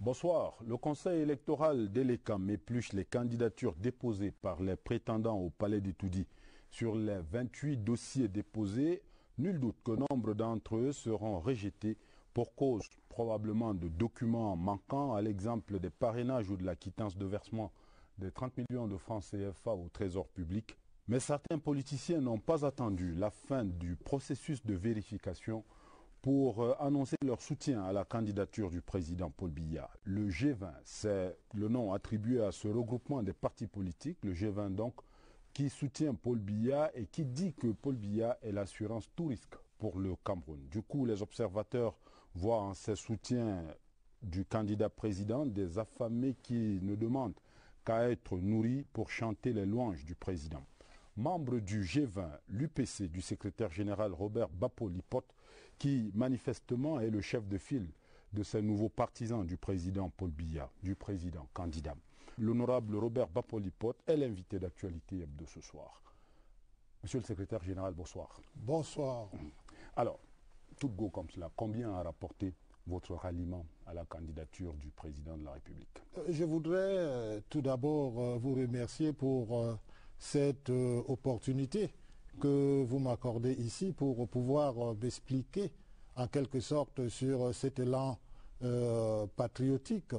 Bonsoir. Le Conseil électoral d'Elekam épluche les candidatures déposées par les prétendants au Palais d'Itoudi. Sur les 28 dossiers déposés, nul doute que nombre d'entre eux seront rejetés pour cause probablement de documents manquants, à l'exemple des parrainages ou de la quittance de versement des 30 millions de francs CFA au trésor public. Mais certains politiciens n'ont pas attendu la fin du processus de vérification pour annoncer leur soutien à la candidature du président Paul Biya. Le G20, c'est le nom attribué à ce regroupement des partis politiques, le G20 donc, qui soutient Paul Biya et qui dit que Paul Biya est l'assurance tout risque pour le Cameroun. Du coup, les observateurs voient en ces soutiens du candidat président des affamés qui ne demandent qu'à être nourris pour chanter les louanges du président. Membre du G20, l'UPC du secrétaire général Robert Bappo-Lipote, qui manifestement est le chef de file de ces nouveaux partisans du président Paul Biya, du président candidat. L'honorable Robert Bappo-Lipote est l'invité d'actualité de ce soir. Monsieur le secrétaire général, bonsoir. Bonsoir. Alors, tout go comme cela, combien a rapporté votre ralliement à la candidature du président de la République? Je voudrais tout d'abord vous remercier pour cette opportunité que vous m'accordez ici pour pouvoir m'expliquer en quelque sorte sur cet élan patriotique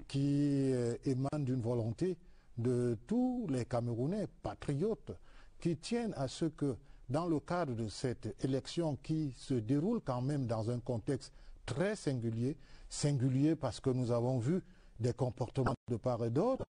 qui émane d'une volonté de tous les Camerounais patriotes qui tiennent à ce que dans le cadre de cette élection qui se déroule quand même dans un contexte très singulier, singulier parce que nous avons vu des comportements de part et d'autre,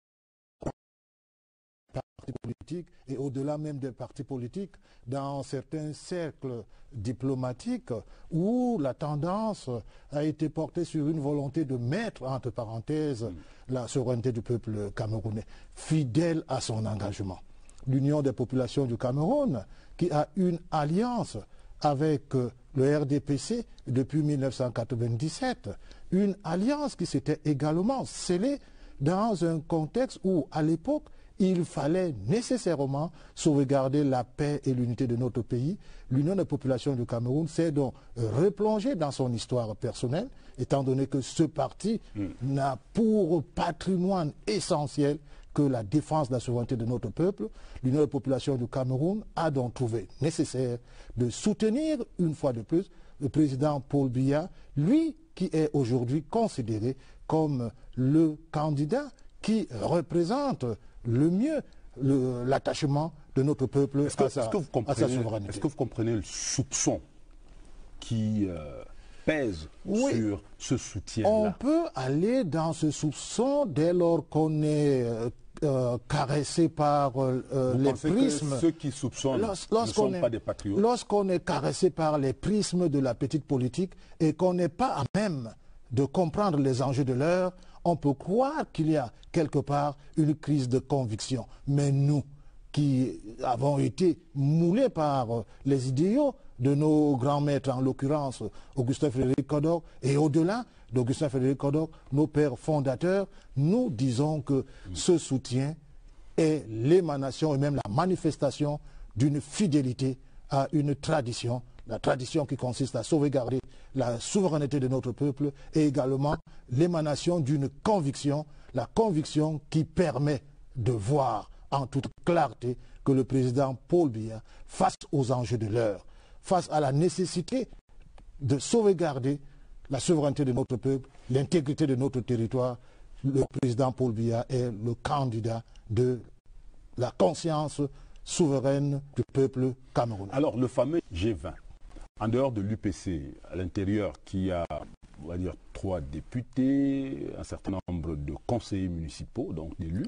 partis politiques et au-delà même des partis politiques, dans certains cercles diplomatiques où la tendance a été portée sur une volonté de mettre entre parenthèses la souveraineté du peuple camerounais, fidèle à son engagement. L'Union des populations du Cameroun, qui a une alliance avec le RDPC depuis 1997, une alliance qui s'était également scellée dans un contexte où, à l'époque, il fallait nécessairement sauvegarder la paix et l'unité de notre pays. L'Union des populations du Cameroun s'est donc replongée dans son histoire personnelle, étant donné que ce parti n'a pour patrimoine essentiel que la défense de la souveraineté de notre peuple. L'Union des populations du Cameroun a donc trouvé nécessaire de soutenir une fois de plus le président Paul Biya, lui qui est aujourd'hui considéré comme le candidat qui représente le mieux l'attachement de notre peuple à sa souveraineté. Est-ce que vous comprenez le soupçon qui pèse sur ce soutien-là? On peut aller dans ce soupçon dès lors qu'on est caressé par les prismes. Ceux qui soupçonnent ne sont pas des patriotes. Lorsqu'on est caressé par les prismes de la petite politique et qu'on n'est pas à même de comprendre les enjeux de l'heure, on peut croire qu'il y a quelque part une crise de conviction. Mais nous, qui avons été moulés par les idéaux de nos grands maîtres, en l'occurrence Augustin Frédéric Kodor, et au-delà d'Augustin Frédéric Kodor, nos pères fondateurs, nous disons que ce soutien est l'émanation et même la manifestation d'une fidélité à une tradition, la tradition qui consiste à sauvegarder la souveraineté de notre peuple et également l'émanation d'une conviction, la conviction qui permet de voir en toute clarté que le président Paul Biya, face aux enjeux de l'heure, face à la nécessité de sauvegarder la souveraineté de notre peuple, l'intégrité de notre territoire, le président Paul Biya est le candidat de la conscience souveraine du peuple camerounais. Alors le fameux G20, en dehors de l'UPC, à l'intérieur, qui a, on va dire, 3 députés, un certain nombre de conseillers municipaux, donc d'élus,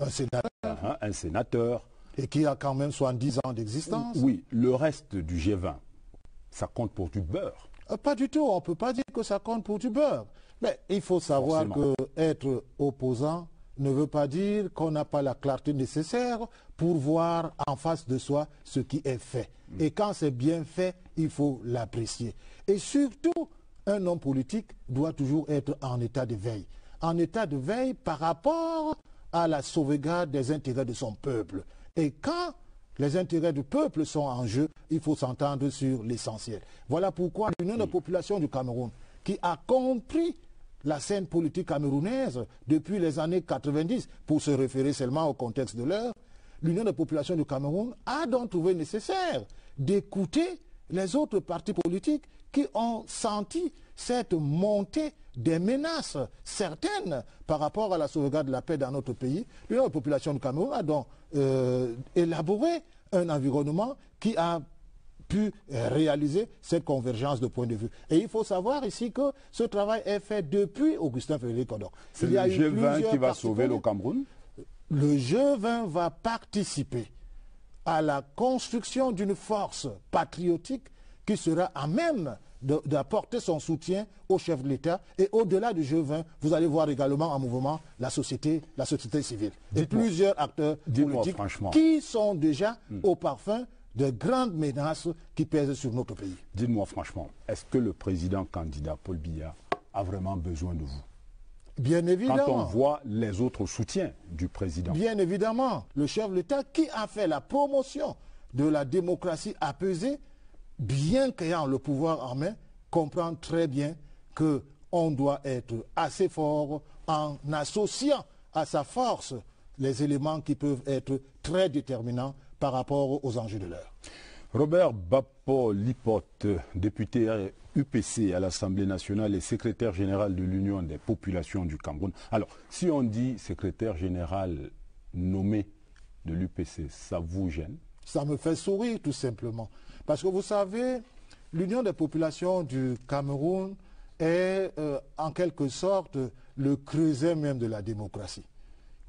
un sénateur. Et qui a quand même 70 ans d'existence. Oui, le reste du G20, ça compte pour du beurre. Pas du tout, on ne peut pas dire que ça compte pour du beurre. Mais il faut savoir qu'être opposant ne veut pas dire qu'on n'a pas la clarté nécessaire pour voir en face de soi ce qui est fait. Et quand c'est bien fait, il faut l'apprécier. Et surtout, un homme politique doit toujours être en état de veille. En état de veille par rapport à la sauvegarde des intérêts de son peuple. Et quand les intérêts du peuple sont en jeu, il faut s'entendre sur l'essentiel. Voilà pourquoi l'Union des populations du Cameroun, qui a compris la scène politique camerounaise depuis les années 90, pour se référer seulement au contexte de l'heure, l'Union des populations du Cameroun a donc trouvé nécessaire d'écouter les autres partis politiques qui ont senti cette montée des menaces certaines par rapport à la sauvegarde de la paix dans notre pays. L'Union des populations du Cameroun a donc élaboré un environnement qui a pu réaliser cette convergence de points de vue. Et il faut savoir ici que ce travail est fait depuis Augustin Frédéric Odok. C'est le G20 qui va sauver le Cameroun? Le G20 va participer à la construction d'une force patriotique qui sera à même d'apporter son soutien au chef de l'État. Et au-delà du G20, vous allez voir également en mouvement la société civile. Et plusieurs acteurs politiques qui sont déjà au parfum de grandes menaces qui pèsent sur notre pays. Dites-moi franchement, est-ce que le président candidat Paul Biya a vraiment besoin de vous? Bien évidemment. Quand on voit les autres soutiens du président. Bien évidemment. Le chef de l'État qui a fait la promotion de la démocratie apaisée, bien qu'ayant le pouvoir en main, comprend très bien qu'on doit être assez fort en associant à sa force les éléments qui peuvent être très déterminants par rapport aux enjeux de l'heure. Robert Bappo-Lipote, député UPC à l'Assemblée nationale et secrétaire général de l'Union des populations du Cameroun. Alors, si on dit secrétaire général nommé de l'UPC, ça vous gêne? Ça me fait sourire tout simplement. Parce que vous savez, l'Union des populations du Cameroun est en quelque sorte le creuset même de la démocratie.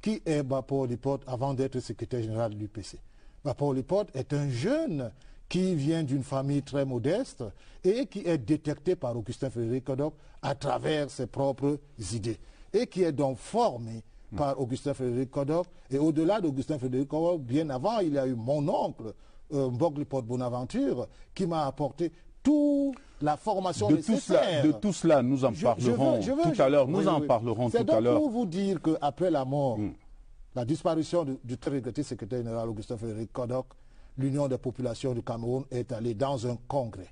Qui est Bappo-Lipote avant d'être secrétaire général de l'UPC? Bappo-Lipote est un jeune qui vient d'une famille très modeste et qui est détecté par Augustin Frédéric Odok à travers ses propres idées. Et qui est donc formé par Augustin Frédéric Odok. Et au-delà d'Augustin Frédéric Odok, bien avant, il y a eu mon oncle, Mbog-Lipote Bonaventure, qui m'a apporté toute la formation nécessaire. De tout cela, nous en parlerons tout à l'heure. Nous en parlerons tout à l'heure. C'est donc pour vous dire qu'après la mort, la disparition du très regretté secrétaire général Augustin Frédéric Odok, l'Union des populations du Cameroun est allée dans un congrès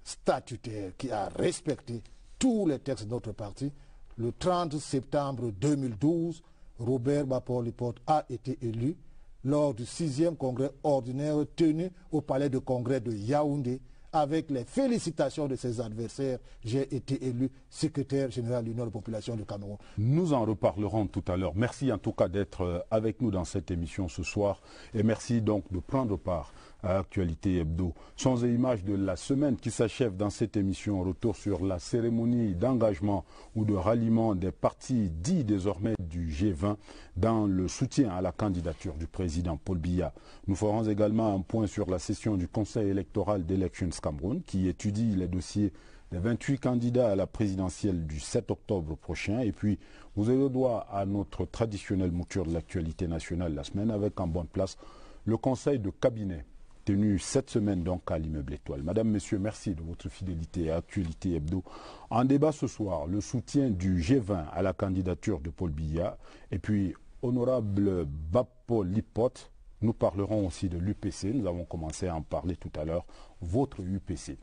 statutaire qui a respecté tous les textes de notre parti. Le 30 septembre 2012, Robert Bappo-Lipote a été élu lors du 6e congrès ordinaire tenu au palais de congrès de Yaoundé. Avec les félicitations de ses adversaires, j'ai été élu secrétaire général de l'Union des populations du Cameroun. Nous en reparlerons tout à l'heure. Merci en tout cas d'être avec nous dans cette émission ce soir. Et merci donc de prendre part à Actualité Hebdo. Sons et images de la semaine qui s'achève dans cette émission. Retour sur la cérémonie d'engagement ou de ralliement des partis dits désormais du G20 dans le soutien à la candidature du président Paul Biya. Nous ferons également un point sur la session du Conseil électoral d'Elections Cameroun qui étudie les dossiers des 28 candidats à la présidentielle du 7 octobre prochain. Et puis, vous avez droit à notre traditionnelle mouture de l'actualité nationale la semaine avec en bonne place le conseil de cabinet tenu cette semaine donc à l'immeuble Étoile. Madame, Messieurs, merci de votre fidélité à Actualité Hebdo. En débat ce soir, le soutien du G20 à la candidature de Paul Biya et puis honorable Bappo-Lipote. Nous parlerons aussi de l'UPC. Nous avons commencé à en parler tout à l'heure. Votre UPC.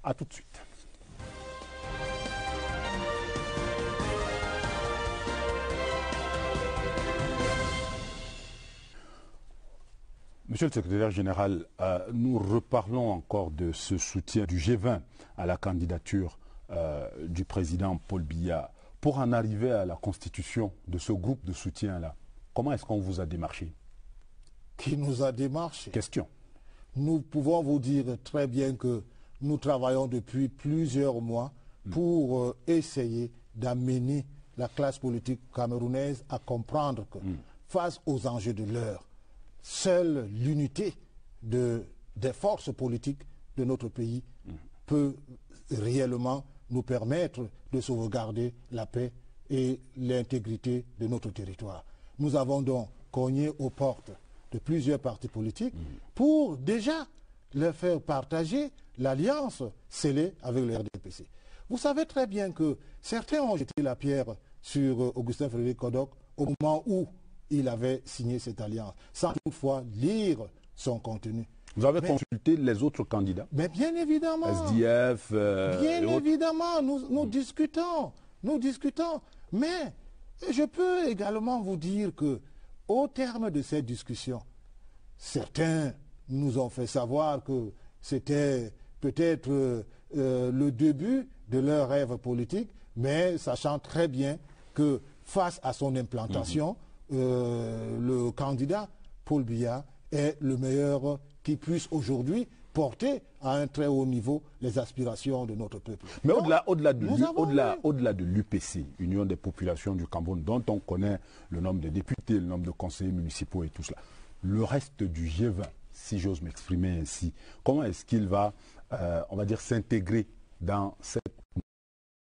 A tout de suite. Monsieur le secrétaire général, nous reparlons encore de ce soutien du G20 à la candidature du président Paul Biya. Pour en arriver à la constitution de ce groupe de soutien-là, comment est-ce qu'on vous a démarché? Qui nous a démarché? Question. Nous pouvons vous dire très bien que nous travaillons depuis plusieurs mois pour essayer d'amener la classe politique camerounaise à comprendre que face aux enjeux de l'heure, seule l'unité des forces politiques de notre pays peut réellement nous permettre de sauvegarder la paix et l'intégrité de notre territoire. Nous avons donc cogné aux portes de plusieurs partis politiques pour déjà leur faire partager l'alliance scellée avec le RDPC. Vous savez très bien que certains ont jeté la pierre sur Augustin Frédéric Odok au moment où il avait signé cette alliance, sans toutefois lire son contenu. Vous avez consulté les autres candidats? Mais bien évidemment. SDF bien évidemment, nous discutons. nous discutons. Mais je peux également vous dire que au terme de cette discussion, certains nous ont fait savoir que c'était peut-être le début de leur rêve politique, mais sachant très bien que face à son implantation, le candidat Paul Biya est le meilleur qui puisse aujourd'hui porter à un très haut niveau les aspirations de notre peuple. Mais au-delà de l'UPC, Union des populations du Cameroun, dont on connaît le nombre de députés, le nombre de conseillers municipaux et tout cela, le reste du G20, si j'ose m'exprimer ainsi, comment est-ce qu'il va, on va dire, s'intégrer dans cette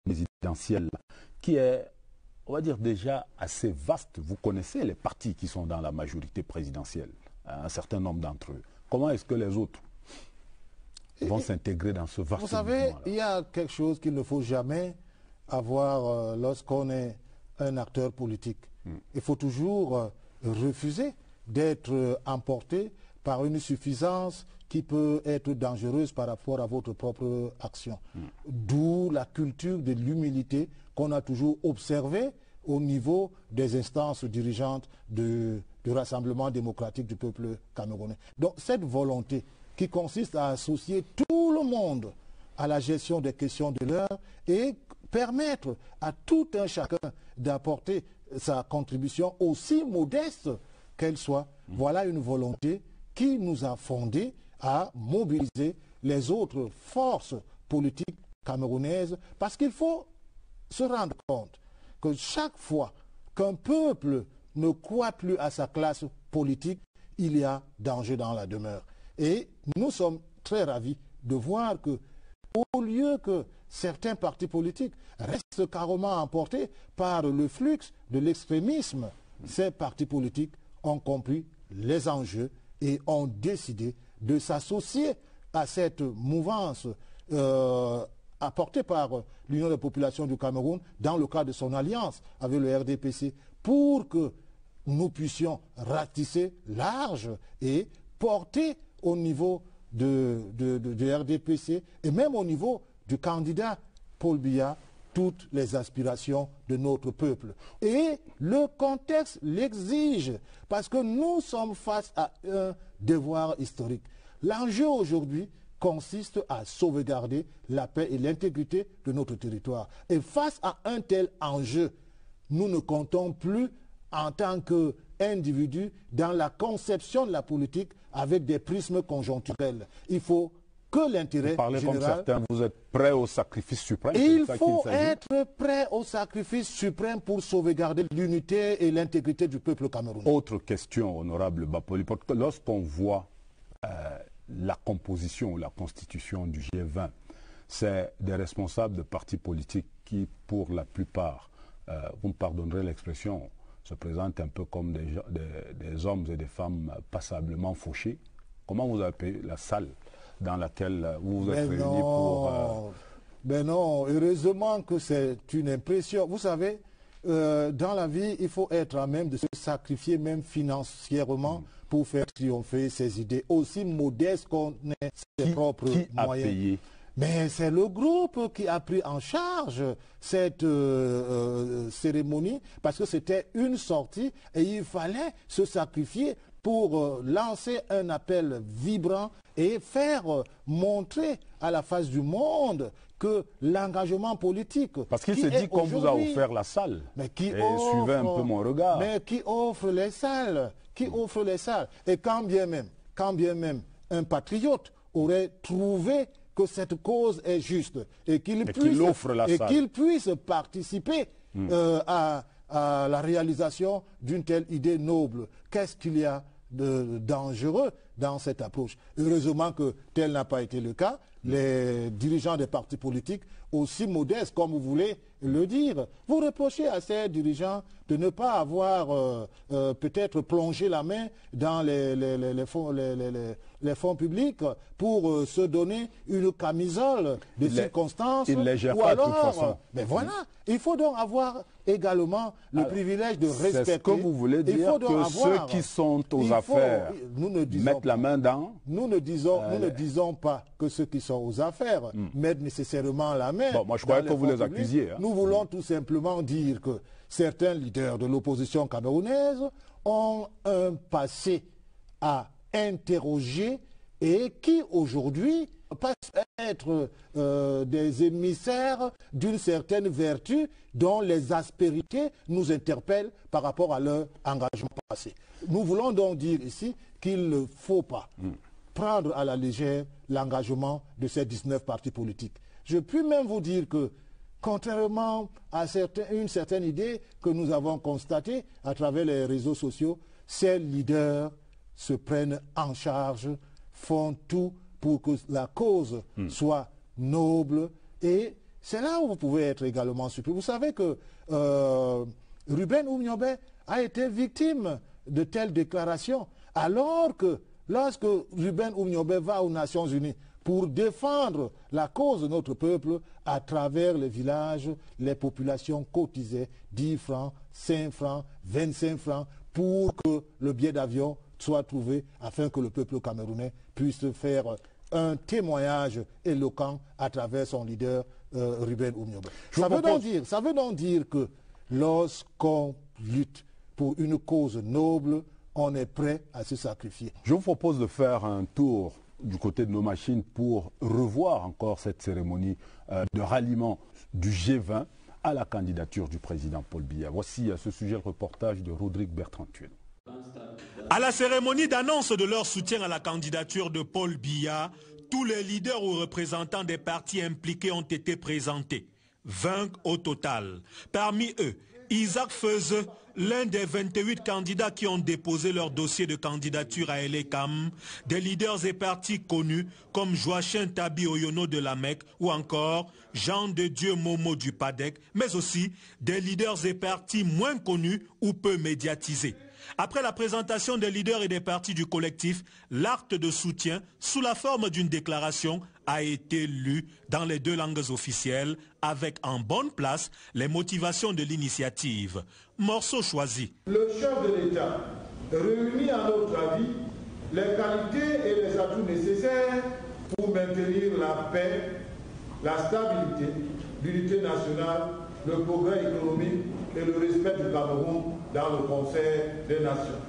présidentielle qui est, on va dire, déjà assez vaste? Vous connaissez les partis qui sont dans la majorité présidentielle, un certain nombre d'entre eux. Comment est-ce que les autres vont s'intégrer dans ce vaste mouvement-là? Vous savez, il y a quelque chose qu'il ne faut jamais avoir lorsqu'on est un acteur politique. Il faut toujours refuser d'être emporté par une suffisance qui peut être dangereuse par rapport à votre propre action. D'où la culture de l'humilité qu'on a toujours observée au niveau des instances dirigeantes du Rassemblement démocratique du peuple camerounais. Donc cette volonté qui consiste à associer tout le monde à la gestion des questions de l'heure et permettre à tout un chacun d'apporter sa contribution aussi modeste qu'elle soit. Voilà une volonté qui nous a fondés à mobiliser les autres forces politiques camerounaises, parce qu'il faut se rendre compte que chaque fois qu'un peuple ne croit plus à sa classe politique, il y a danger dans la demeure. Et nous sommes très ravis de voir que, au lieu que certains partis politiques restent carrément emportés par le flux de l'extrémisme, ces partis politiques ont compris les enjeux et ont décidé de s'associer à cette mouvance apportée par l'Union des populations du Cameroun dans le cadre de son alliance avec le RDPC pour que nous puissions ratisser large et porter au niveau de RDPC et même au niveau du candidat Paul Biya toutes les aspirations de notre peuple. Et le contexte l'exige parce que nous sommes face à un devoir historique. L'enjeu aujourd'hui consiste à sauvegarder la paix et l'intégrité de notre territoire. Et face à un tel enjeu, nous ne comptons plus en tant qu'individus dans la conception de la politique avec des prismes conjoncturels. Il faut que l'intérêt général... Comme certains, vous êtes prêts au sacrifice suprême? Il faut être prêt au sacrifice suprême pour sauvegarder l'unité et l'intégrité du peuple camerounais. Autre question, honorable Bapoli, lorsqu'on voit la composition ou la constitution du G20, c'est des responsables de partis politiques qui, pour la plupart, vous me pardonnerez l'expression, se présentent un peu comme des hommes et des femmes passablement fauchés. Comment vous appelez la salle dans laquelle vous vous êtes réunis pour... Ben non, heureusement que c'est une impression. Vous savez, dans la vie, il faut être à même de se sacrifier, même financièrement, pour faire triompher ses idées, aussi modestes qu'on ait ses propres moyens. Qui a payé? Mais c'est le groupe qui a pris en charge cette cérémonie parce que c'était une sortie et il fallait se sacrifier pour lancer un appel vibrant et faire montrer à la face du monde que l'engagement politique... Parce qu'il s'est dit qu'on vous a offert la salle. Mais qui suivez un peu mon regard. Mais qui offre les salles? Qui offre les salles? Et quand bien même un patriote aurait trouvé que cette cause est juste et qu'il puisse participer à la réalisation d'une telle idée noble. Qu'est-ce qu'il y a de dangereux dans cette approche? Heureusement que tel n'a pas été le cas. Les dirigeants des partis politiques, aussi modestes comme vous voulez le dire, vous reprochez à ces dirigeants de ne pas avoir peut-être plongé la main dans les fonds publics pour se donner une camisole de circonstances. Ils ne les gèrent pas de toute façon. Mais voilà, il faut donc avoir également privilège de respecter. C'est ce que vous voulez dire que ceux qui sont aux affaires mettent mettent la main dans... Nous ne disons pas que ceux qui sont aux affaires mettent nécessairement la main. Bon, moi je croyais que vous les accusiez. Nous voulons tout simplement dire que certains leaders de l'opposition camerounaise ont un passé à interroger et qui aujourd'hui passent à être des émissaires d'une certaine vertu dont les aspérités nous interpellent par rapport à leur engagement passé. Nous voulons donc dire ici qu'il ne faut pas prendre à la légère l'engagement de ces 19 partis politiques. Je puis même vous dire que, contrairement à une certaine idée que nous avons constatée à travers les réseaux sociaux, ces leaders se prennent en charge, font tout pour que la cause soit noble. Et c'est là où vous pouvez être également surpris. Vous savez que Ruben Oumniobé a été victime de telles déclarations, alors que lorsque Ruben Oumniobé va aux Nations Unies pour défendre la cause de notre peuple, à travers les villages, les populations cotisaient 10 francs, 5 francs, 25 francs pour que le billet d'avion soit trouvé afin que le peuple camerounais puisse faire un témoignage éloquent à travers son leader Ruben Oumniobé. Ça veut donc dire que lorsqu'on lutte pour une cause noble, on est prêt à se sacrifier. Je vous propose de faire un tour du côté de nos machines pour revoir encore cette cérémonie de ralliement du G20 à la candidature du président Paul Biya. Voici à ce sujet le reportage de Rodrigue Bertrand-Tueno. À la cérémonie d'annonce de leur soutien à la candidature de Paul Biya, tous les leaders ou représentants des partis impliqués ont été présentés. 20 au total. Parmi eux, Isaac Feuz, l'un des 28 candidats qui ont déposé leur dossier de candidature à Elekam, des leaders et partis connus comme Joachim Tabi Oyono de la Mecque ou encore Jean de Dieu Momo du PADEC, mais aussi des leaders et partis moins connus ou peu médiatisés. Après la présentation des leaders et des partis du collectif, l'acte de soutien, sous la forme d'une déclaration, a été lu dans les 2 langues officielles, avec en bonne place les motivations de l'initiative. Morceau choisi. Le chef de l'État réunit à notre avis les qualités et les atouts nécessaires pour maintenir la paix, la stabilité, l'unité nationale, le progrès économique et le respect du Cameroun dans le concert des nations.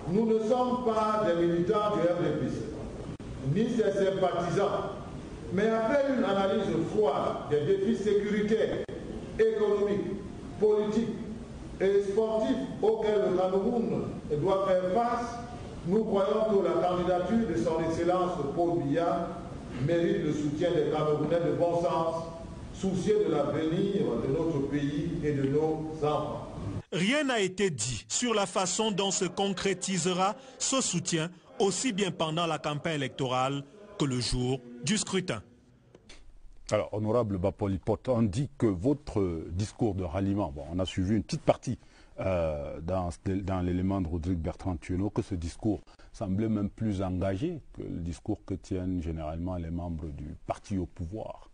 Nous ne sommes pas des militants du RDPC, ni ses sympathisants, mais après une analyse froide des défis sécuritaires, économiques, politiques et sportifs auxquels le Cameroun doit faire face, nous croyons que la candidature de son Excellence Paul Biya mérite le soutien des Camerounais de bon sens, soucieux de l'avenir de notre pays et de nos enfants. Rien n'a été dit sur la façon dont se concrétisera ce soutien, aussi bien pendant la campagne électorale que le jour du scrutin. Alors, honorable Bapolipote, on dit que votre discours de ralliement, bon, on a suivi une petite partie dans l'élément de Rodrigue Bertrand-Tueno, que ce discours semblait même plus engagé que le discours que tiennent généralement les membres du parti au pouvoir.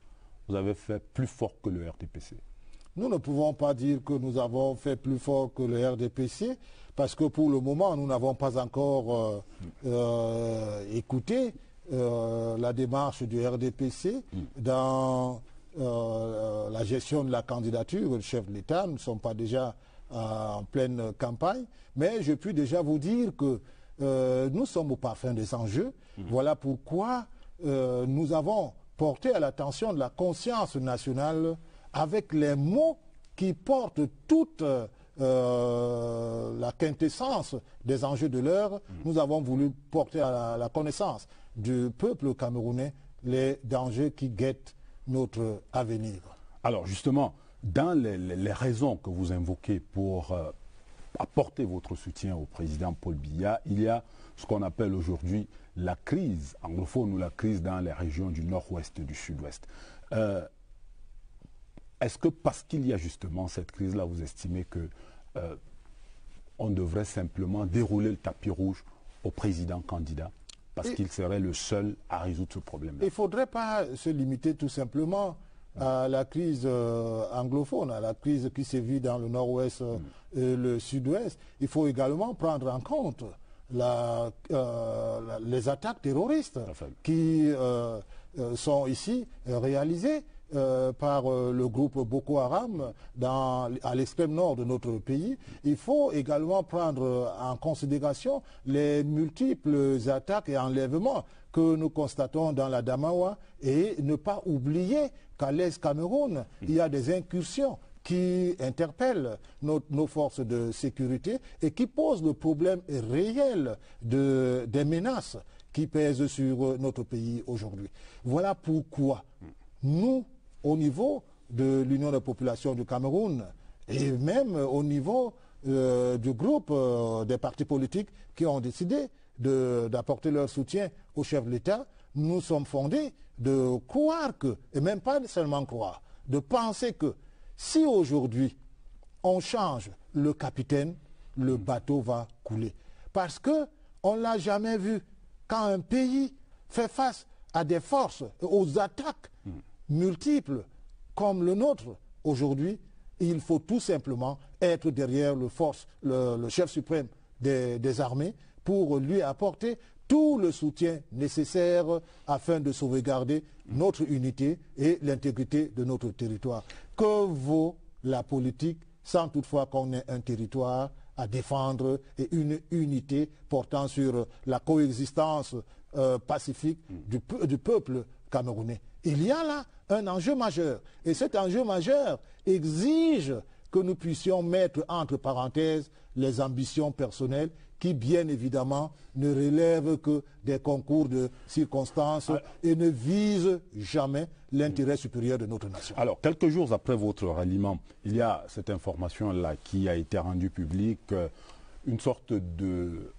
Vous avez fait plus fort que le RDPC. Nous ne pouvons pas dire que nous avons fait plus fort que le RDPC, parce que pour le moment, nous n'avons pas encore écouté la démarche du RDPC dans la gestion de la candidature du chef de l'État. Nous ne sommes pas déjà en pleine campagne, mais je puis déjà vous dire que nous sommes au parfum des enjeux. Voilà pourquoi nous avons porté à l'attention de la conscience nationale avec les mots qui portent toute la quintessence des enjeux de l'heure. Nous avons voulu porter à la connaissance du peuple camerounais les dangers qui guettent notre avenir. Alors justement, dans les raisons que vous invoquez pour apporter votre soutien au président Paul Biya, il y a ce qu'on appelle aujourd'hui la crise anglophone ou la crise dans les régions du nord-ouest et du sud-ouest. Est-ce que parce qu'il y a justement cette crise-là, vous estimez que on devrait simplement dérouler le tapis rouge au président candidat parce qu'il serait le seul à résoudre ce problème-là? Il ne faudrait pas se limiter tout simplement à la crise anglophone, à la crise qui sévit dans le nord-ouest et le sud-ouest. Il faut également prendre en compte les attaques terroristes qui sont ici réalisées par le groupe Boko Haram à l'extrême nord de notre pays. Il faut également prendre en considération les multiples attaques et enlèvements que nous constatons dans la Damawa et ne pas oublier qu'à l'Est Cameroun, il y a des incursions qui interpellent nos forces de sécurité et qui posent le problème réel des menaces qui pèsent sur notre pays aujourd'hui. Voilà pourquoi nous, au niveau de l'Union des populations du Cameroun et même au niveau du groupe des partis politiques qui ont décidé d'apporter leur soutien au chef de l'État, nous sommes fondés de croire que, et même pas seulement croire, de penser que si aujourd'hui on change le capitaine, le bateau va couler. Parce qu'on ne l'a jamais vu. Quand un pays fait face à des forces, aux attaques multiples comme le nôtre aujourd'hui, il faut tout simplement être derrière le chef suprême des armées pour lui apporter tout le soutien nécessaire afin de sauvegarder notre unité et l'intégrité de notre territoire. Que vaut la politique sans toutefois qu'on ait un territoire à défendre et une unité portant sur la coexistence pacifique du peuple camerounais? Il y a là un enjeu majeur. Et cet enjeu majeur exige que nous puissions mettre entre parenthèses les ambitions personnelles qui, bien évidemment, ne relèvent que des concours de circonstances et ne visent jamais l'intérêt supérieur de notre nation. Alors, quelques jours après votre ralliement, il y a cette information-là qui a été rendue publique, une sorte de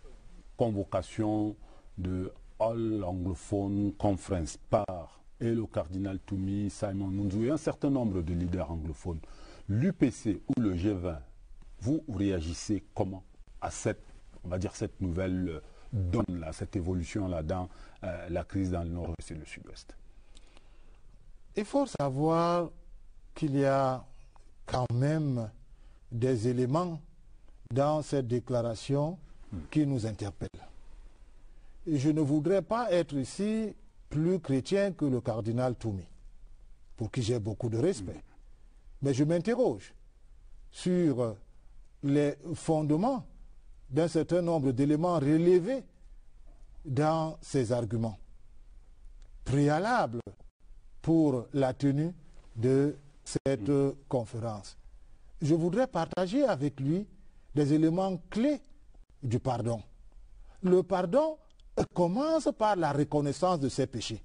convocation de All Anglophone Conference par et le cardinal Toumi, Simon Nunzu et un certain nombre de leaders anglophones. L'UPC ou le G20, vous réagissez comment à cette, on va dire, cette nouvelle donne-là, cette évolution-là dans la crise dans le nord-ouest et le sud-ouest? Il faut savoir qu'il y a quand même des éléments dans cette déclaration qui nous interpellent. Et je ne voudrais pas être ici plus chrétien que le cardinal Toumi, pour qui j'ai beaucoup de respect. Mais je m'interroge sur les fondements d'un certain nombre d'éléments relevés dans ces arguments préalables pour la tenue de cette conférence. Je voudrais partager avec lui des éléments clés du pardon. Le pardon commence par la reconnaissance de ses péchés.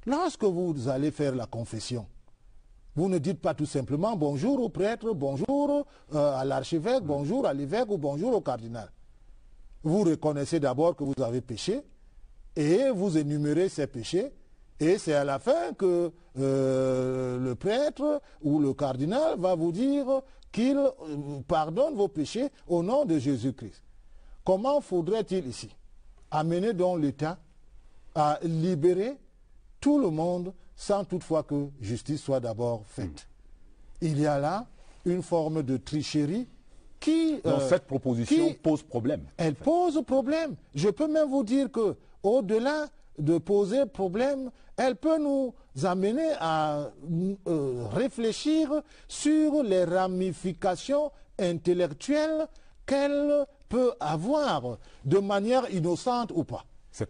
Lorsque vous allez faire la confession, vous ne dites pas tout simplement bonjour au prêtre, bonjour à l'archevêque, bonjour à l'évêque ou bonjour au cardinal. Vous reconnaissez d'abord que vous avez péché et vous énumérez ces péchés, et c'est à la fin que le prêtre ou le cardinal va vous dire qu'il pardonne vos péchés au nom de Jésus-Christ. Comment faudrait-il ici amener donc l'État à libérer tout le monde sans toutefois que justice soit d'abord faite? Il y a là une forme de tricherie qui... Donc cette proposition pose problème. Elle pose problème. Je peux même vous dire que au-delà de poser problème, elle peut nous amener à réfléchir sur les ramifications intellectuelles qu'elle peut avoir, de manière innocente ou pas. C'est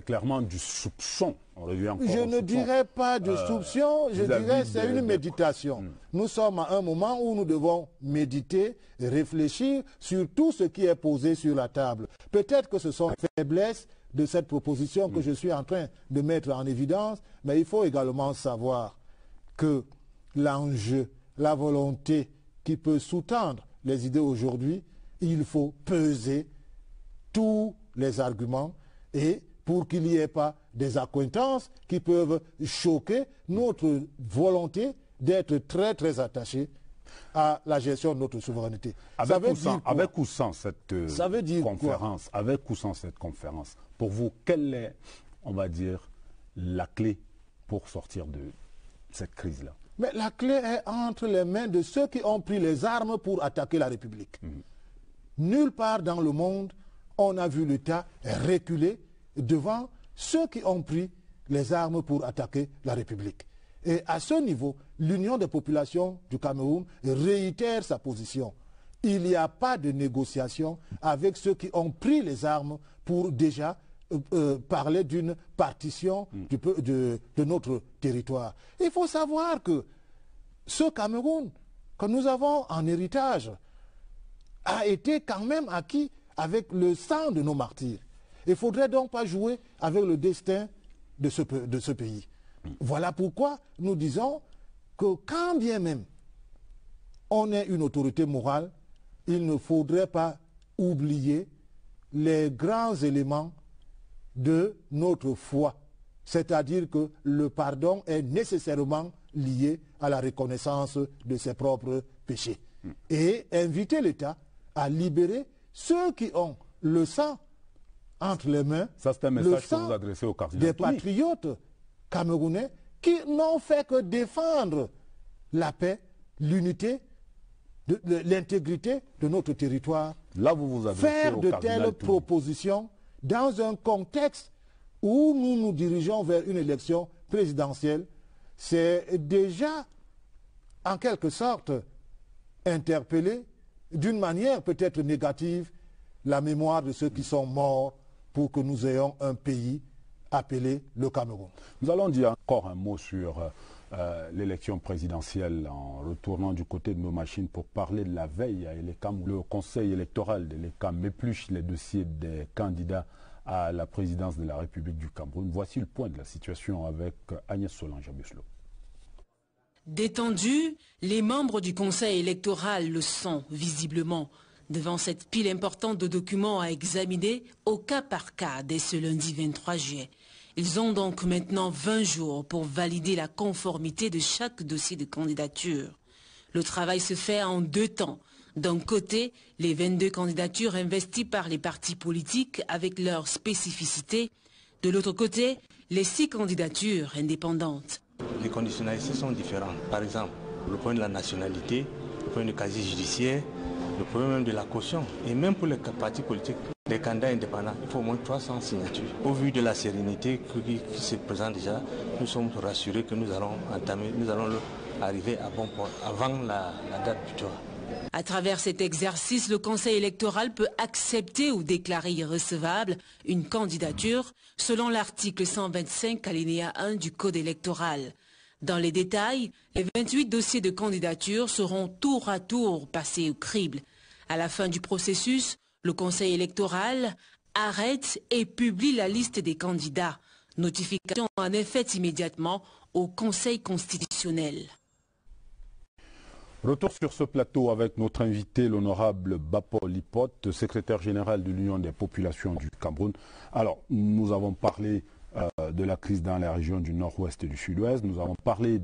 clairement du soupçon. On revient encore je ne dirais pas de soupçon, je dirais que c'est une méditation. Nous sommes à un moment où nous devons méditer et réfléchir sur tout ce qui est posé sur la table. Peut-être que ce sont les faiblesses de cette proposition que je suis en train de mettre en évidence, mais il faut également savoir que l'enjeu, la volonté qui peut sous-tendre les idées aujourd'hui, il faut peser tous les arguments et pour qu'il n'y ait pas des accointances qui peuvent choquer notre volonté d'être très très attachés à la gestion de notre souveraineté. Avec ou sans cette conférence, avec ou sans cette conférence, pour vous, quelle est, on va dire, la clé pour sortir de cette crise-là? Mais la clé est entre les mains de ceux qui ont pris les armes pour attaquer la République. Nulle part dans le monde, on a vu l'État reculer devant ceux qui ont pris les armes pour attaquer la République. Et à ce niveau, l'Union des populations du Cameroun réitère sa position. Il n'y a pas de négociation avec ceux qui ont pris les armes pour déjà parler d'une partition de notre territoire. Il faut savoir que ce Cameroun que nous avons en héritage a été quand même acquis avec le sang de nos martyrs. Il ne faudrait donc pas jouer avec le destin de ce pays. Voilà pourquoi nous disons que quand bien même on est une autorité morale, il ne faudrait pas oublier les grands éléments de notre foi. C'est-à-dire que le pardon est nécessairement lié à la reconnaissance de ses propres péchés. Et inviter l'État à libérer ceux qui ont le sang entre les mains, ça, c'est un message que vous adressez au cardinal des patriotes camerounais qui n'ont fait que défendre la paix, l'unité, l'intégrité de notre territoire. Là, vous vous adressez faire au de cardinal telles propositions dans un contexte où nous nous dirigeons vers une élection présidentielle, c'est déjà en quelque sorte interpeller d'une manière peut-être négative la mémoire de ceux qui sont morts pour que nous ayons un pays appelé le Cameroun. Nous allons dire encore un mot sur l'élection présidentielle en retournant du côté de nos machines pour parler de la veille à Elekam. Le conseil électoral d'Elekam épluche les dossiers des candidats à la présidence de la République du Cameroun. Voici le point de la situation avec Agnès Solange-Abuslo. Détendus, les membres du conseil électoral le sont visiblement devant cette pile importante de documents à examiner au cas par cas dès ce lundi 23 juillet. Ils ont donc maintenant 20 jours pour valider la conformité de chaque dossier de candidature. Le travail se fait en deux temps. D'un côté, les 22 candidatures investies par les partis politiques avec leurs spécificités. De l'autre côté, les 6 candidatures indépendantes. Les conditionnalités sont différentes. Par exemple, le point de la nationalité, le point de casier judiciaire, le problème même de la caution. Et même pour les partis politiques, les candidats indépendants, il faut au moins 300 signatures. Au vu de la sérénité qui se présente déjà, nous sommes rassurés que nous allons arriver à bon port avant la date butoir. À travers cet exercice, le Conseil électoral peut accepter ou déclarer irrecevable une candidature selon l'article 125 alinéa 1 du Code électoral. Dans les détails, les 28 dossiers de candidature seront tour à tour passés au crible. À la fin du processus, le Conseil électoral arrête et publie la liste des candidats. Notification en est faite immédiatement au Conseil constitutionnel. Retour sur ce plateau avec notre invité, l'honorable Bapo Lipote, secrétaire général de l'Union des populations du Cameroun. Alors, nous avons parlé de la crise dans la région du nord-ouest et du sud-ouest. Nous avons parlé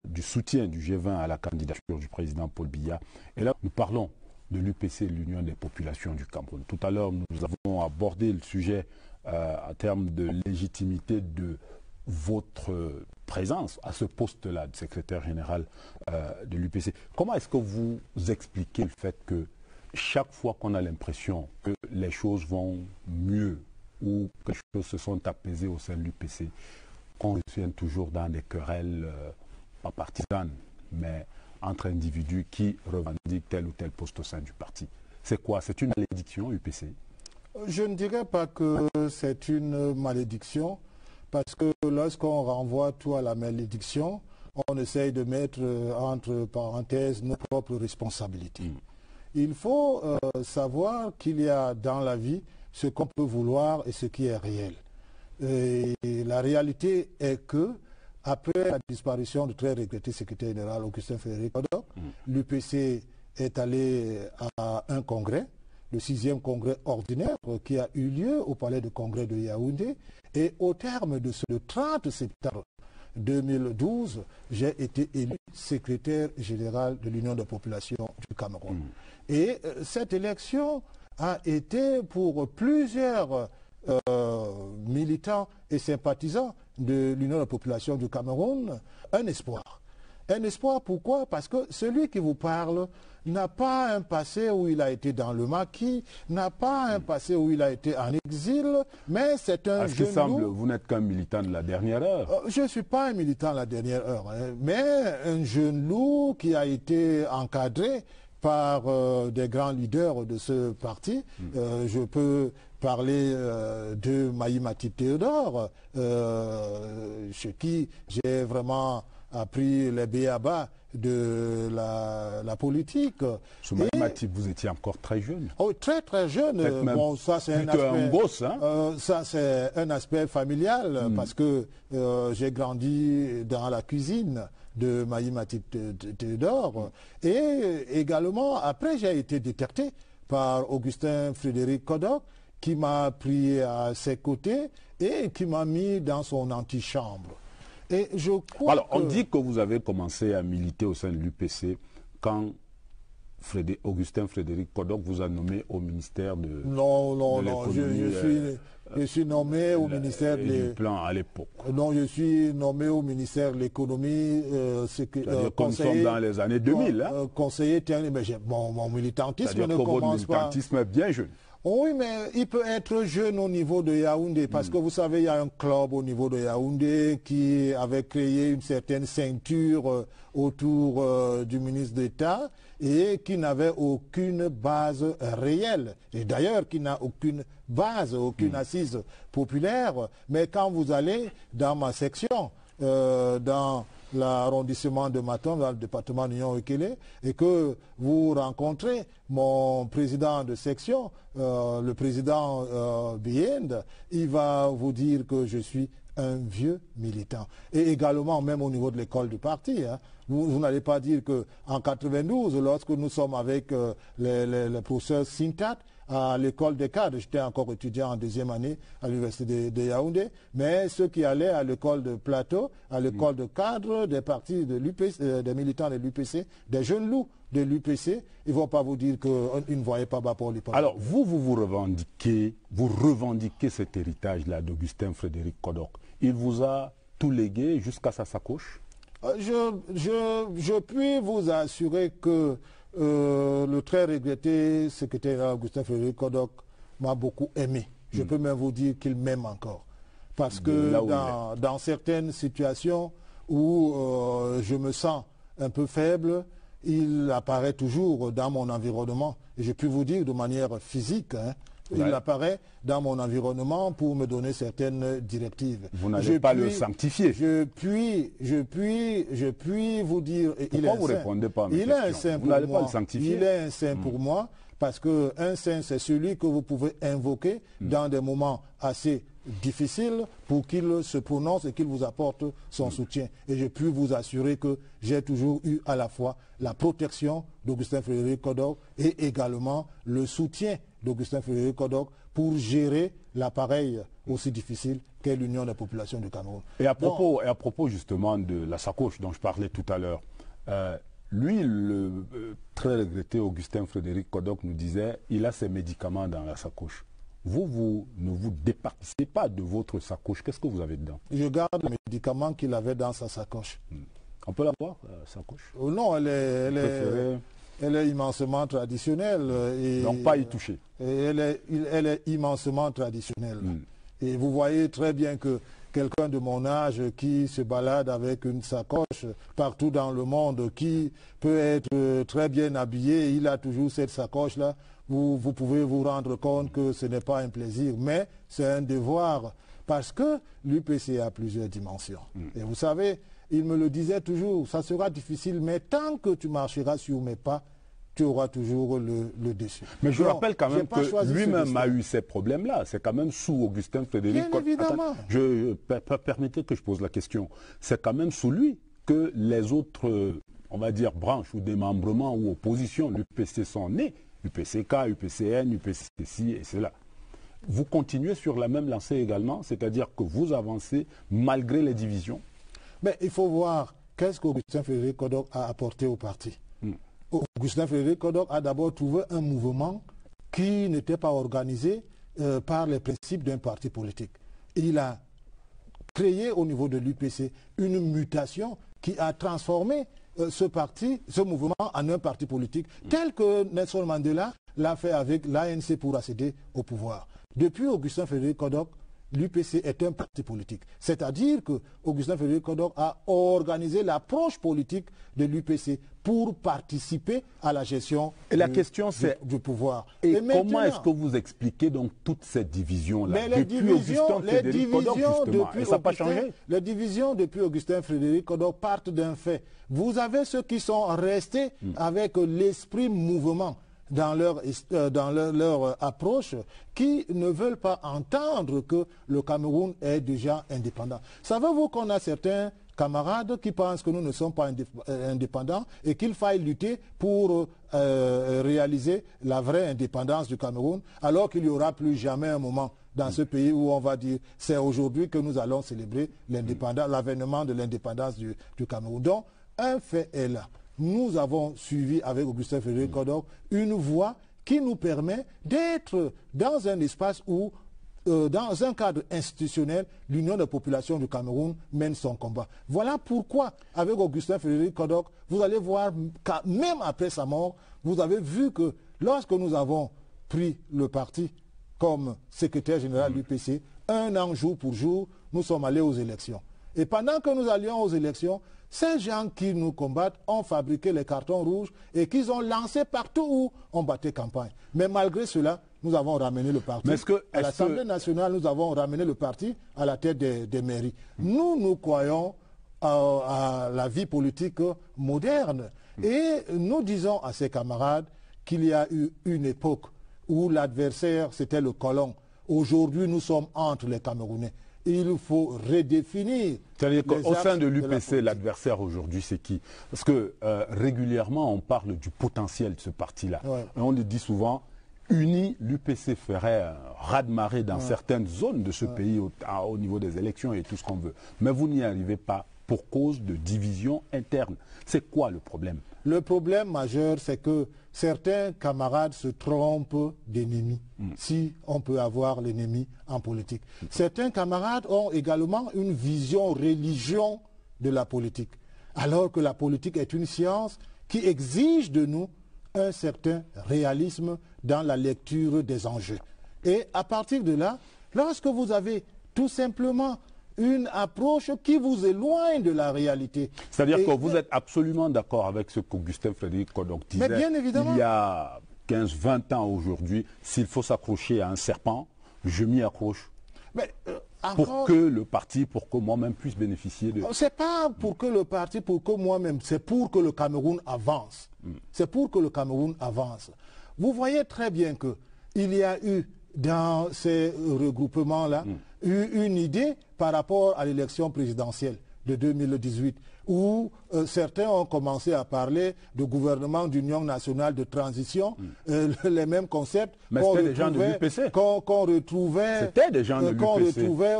du soutien du G20 à la candidature du président Paul Biya. Et là, nous parlons de l'UPC, l'Union des populations du Cameroun. Tout à l'heure, nous avons abordé le sujet en termes de légitimité de votre présence à ce poste-là de secrétaire général de l'UPC. Comment est-ce que vous expliquez le fait que chaque fois qu'on a l'impression que les choses vont mieux ou que les choses se sont apaisées au sein de l'UPC, qu'on revient toujours dans des querelles, pas partisanes, mais entre individus qui revendiquent tel ou tel poste au sein du parti? C'est quoi? C'est une malédiction, UPC? Je ne dirais pas que c'est une malédiction, parce que lorsqu'on renvoie tout à la malédiction, on essaye de mettre entre parenthèses nos propres responsabilités. Il faut savoir qu'il y a dans la vie ce qu'on peut vouloir et ce qui est réel. Et la réalité est que, après la disparition du très regretté secrétaire général Augustin Frédéric Odok, l'UPC est allé à un congrès, le 6e congrès ordinaire qui a eu lieu au palais de congrès de Yaoundé. Et au terme de ce 30 septembre 2012, j'ai été élu secrétaire général de l'Union des populations du Cameroun. Et cette élection a été pour plusieurs militants et sympathisants de l'Union des populations du Cameroun un espoir. Un espoir, pourquoi? Parce que celui qui vous parle n'a pas un passé où il a été dans le maquis, n'a pas un passé où il a été en exil, mais c'est un à ce qui jeune semble, loup. vous n'êtes qu'un militant de la dernière heure. Je ne suis pas un militant de la dernière heure, hein, mais un jeune loup qui a été encadré par des grands leaders de ce parti. Je peux parler de Mahi Matip Théodore, chez qui j'ai vraiment appris les b.a.-ba de la politique. Sous Mahi Matip, vous étiez encore très jeune. Oh, très très jeune. Bon, ça c'est un aspect. Un gosse, hein? Ça c'est un aspect familial parce que j'ai grandi dans la cuisine de Mahi Matip Théodore. Et également, après, j'ai été détecté par Augustin Frédéric Kodok, qui m'a pris à ses côtés et qui m'a mis dans son antichambre. Et je crois alors, on dit que vous avez commencé à militer au sein de l'UPC quand Augustin Frédéric Kodok vous a nommé au ministère de je suis nommé au ministère du plan à l'époque. Non, je suis nommé au ministère de l'économie. Comme nous sommes dans les années 2000. Conseiller technique, mais mon militantisme ne commence pas. Votre militantisme est bien jeune. Oui, mais il peut être jeune au niveau de Yaoundé, parce que vous savez, il y a un club au niveau de Yaoundé qui avait créé une certaine ceinture autour du ministre d'État et qui n'avait aucune base réelle. Et d'ailleurs, qui n'a aucune base, aucune assise populaire. Mais quand vous allez dans ma section, dans l'arrondissement de Maton, dans le département d'Union-Okele, et que vous rencontrez mon président de section, le président Biend, il va vous dire que je suis un vieux militant. Et également, même au niveau de l'école du parti, hein, vous n'allez pas dire qu'en 92, lorsque nous sommes avec les professeurs Sintat, à l'école des cadres, j'étais encore étudiant en deuxième année à l'université de Yaoundé, mais ceux qui allaient à l'école de Plateau, à l'école de cadres des partis de l'UPC, des militants de l'UPC, des jeunes loups de l'UPC, ils ne vont pas vous dire qu'ils ne voyaient pas Bapor Lipa. Alors vous revendiquez cet héritage-là d'Augustin Frédéric Kodok. Il vous a tout légué jusqu'à sa sacoche? Je puis vous assurer que le très regretté secrétaire Augustin Frédéric Kodok m'a beaucoup aimé. Je peux même vous dire qu'il m'aime encore. Parce que dans certaines situations où je me sens un peu faible, il apparaît toujours dans mon environnement. Et je peux vous dire de manière physique, hein, il apparaît dans mon environnement pour me donner certaines directives. Vous n'allez pas le sanctifier. Je puis vous dire... Pourquoi vous ne répondez pas à mes questions? Il est un saint pour moi. Il est un saint pour moi parce qu'un saint, c'est celui que vous pouvez invoquer dans des moments assez difficiles pour qu'il se prononce et qu'il vous apporte son soutien. Et je puis vous assurer que j'ai toujours eu à la fois la protection d'Augustin Frédéric Kodok et également le soutien d'Augustin Frédéric Kodok pour gérer l'appareil aussi difficile qu'est l'Union des populations du Cameroun. Et à propos justement de la sacoche dont je parlais tout à l'heure, lui, le très regretté Augustin Frédéric Kodok nous disait il a ses médicaments dans la sacoche. Vous ne vous départissez pas de votre sacoche. Qu'est-ce que vous avez dedans? Je garde les médicaments qu'il avait dans sa sacoche. On peut la voir, la sacoche? Non, elle est immensément traditionnelle. Et donc pas y toucher. Elle est immensément traditionnelle. Et vous voyez très bien que quelqu'un de mon âge qui se balade avec une sacoche partout dans le monde, qui peut être très bien habillé, il a toujours cette sacoche-là, vous pouvez vous rendre compte que ce n'est pas un plaisir, mais c'est un devoir, parce que l'UPC a plusieurs dimensions. Et vous savez, il me le disait toujours, ça sera difficile, mais tant que tu marcheras sur mes pas, tu auras toujours le dessus. Mais je rappelle quand même que lui-même a eu ces problèmes-là. C'est quand même sous Augustin Frédéric. Bien évidemment. Permettez que je pose la question. C'est quand même sous lui que les autres, on va dire, branches ou démembrements ou oppositions, l'UPC sont nés. UPCK, UPCN, UPCC et cela. Vous continuez sur la même lancée également, c'est-à-dire que vous avancez malgré les divisions? Mais il faut voir qu'est-ce qu'Augustin Frédéric Kodok a apporté au parti. Augustin Frédéric Kodok a d'abord trouvé un mouvement qui n'était pas organisé par les principes d'un parti politique. Il a créé au niveau de l'UPC une mutation qui a transformé ce mouvement en un parti politique, tel que Nelson Mandela l'a fait avec l'ANC pour accéder au pouvoir. Depuis Augustin Frédéric Kodok, l'UPC est un parti politique. C'est-à-dire que Augustin Frédéric Kodok a organisé l'approche politique de l'UPC pour participer à la gestion du pouvoir. Et comment est-ce que vous expliquez donc toute cette division-là depuis Augustin Frédéric Kodok, justement, et ça n'a pas changé? Les divisions depuis Augustin Frédéric Kodok partent d'un fait. Vous avez ceux qui sont restés avec l'esprit mouvement dans leur approche, qui ne veulent pas entendre que le Cameroun est déjà indépendant. Savez-vous qu'on a certains camarades qui pensent que nous ne sommes pas indépendants et qu'il faille lutter pour réaliser la vraie indépendance du Cameroun, alors qu'il n'y aura plus jamais un moment dans ce pays où on va dire c'est aujourd'hui que nous allons célébrer l'avènement de l'indépendance du Cameroun. Donc, un fait est là. Nous avons suivi avec Augustin Frédéric Kodok une voie qui nous permet d'être dans un espace où, dans un cadre institutionnel, l'Union des populations du Cameroun mène son combat. Voilà pourquoi, avec Augustin Frédéric Kodok, vous allez voir, même après sa mort, vous avez vu que lorsque nous avons pris le parti comme secrétaire général du l'UPC, un an jour pour jour, nous sommes allés aux élections. Et pendant que nous allions aux élections, ces gens qui nous combattent ont fabriqué les cartons rouges et qu'ils ont lancé partout où on battait campagne. Mais malgré cela, nous avons ramené le parti. À l'Assemblée nationale, nous avons ramené le parti à la tête des mairies. Nous croyons à la vie politique moderne. Et nous disons à ces camarades qu'il y a eu une époque où l'adversaire, c'était le colon. Aujourd'hui, nous sommes entre les Camerounais. Il faut redéfinir. C'est-à-dire qu'au sein de l'UPC, l'adversaire aujourd'hui, c'est qui? Parce que régulièrement, on parle du potentiel de ce parti-là. Ouais. Et on le dit souvent, uni, l'UPC ferait un raz-de-marée dans certaines zones de ce pays au niveau des élections et tout ce qu'on veut. Mais vous n'y arrivez pas pour cause de division interne. C'est quoi le problème? Le problème majeur, c'est que certains camarades se trompent d'ennemis, si on peut avoir l'ennemi en politique. Certains camarades ont également une vision religion de la politique, alors que la politique est une science qui exige de nous un certain réalisme dans la lecture des enjeux. Et à partir de là, lorsque vous avez tout simplement une approche qui vous éloigne de la réalité. C'est-à-dire que vous êtes absolument d'accord avec ce qu'Augustin Frédéric Kodok disait. Mais bien évidemment. Il y a 15-20 ans aujourd'hui, s'il faut s'accrocher à un serpent, je m'y accroche. Mais, pour que le parti, pour que moi-même puisse bénéficier de... C'est pas pour que le parti, pour que moi-même, c'est pour que le Cameroun avance. C'est pour que le Cameroun avance. Vous voyez très bien qu'il y a eu dans ces regroupements-là une idée par rapport à l'élection présidentielle de 2018, où certains ont commencé à parler de gouvernement d'union nationale de transition, les mêmes concepts qu'on retrouvait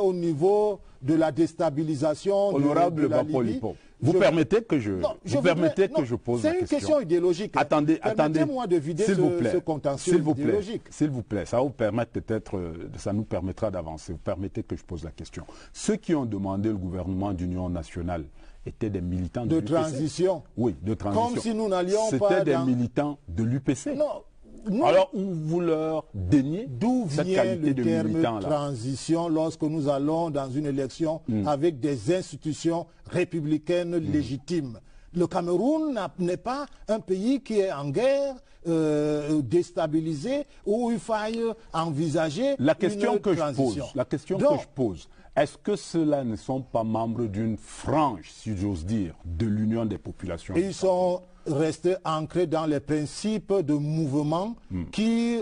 au niveau de la déstabilisation Honorable de la Libye. Vous permettez que je pose la question. C'est une question idéologique. Attendez. Permettez-moi de vider ce contentieux idéologique. S'il vous plaît, ça va vous permettre peut-être, ça nous permettra d'avancer. Vous permettez que je pose la question. Ceux qui ont demandé le gouvernement d'union nationale étaient des militants de l'UPC. Transition. Oui, de transition. Comme si nous n'allions pas C'était des militants de l'UPC. Non. Alors, vous leur déniez cette qualité de militant-là. D'où vient le terme transition lorsque nous allons dans une élection avec des institutions républicaines légitimes? Le Cameroun n'est pas un pays qui est en guerre, déstabilisé, où il faille envisager une transition. La question que je pose, est-ce que ceux-là ne sont pas membres d'une frange, si j'ose dire, de l'Union des populations? Ils sont restés ancrés dans les principes de mouvement qui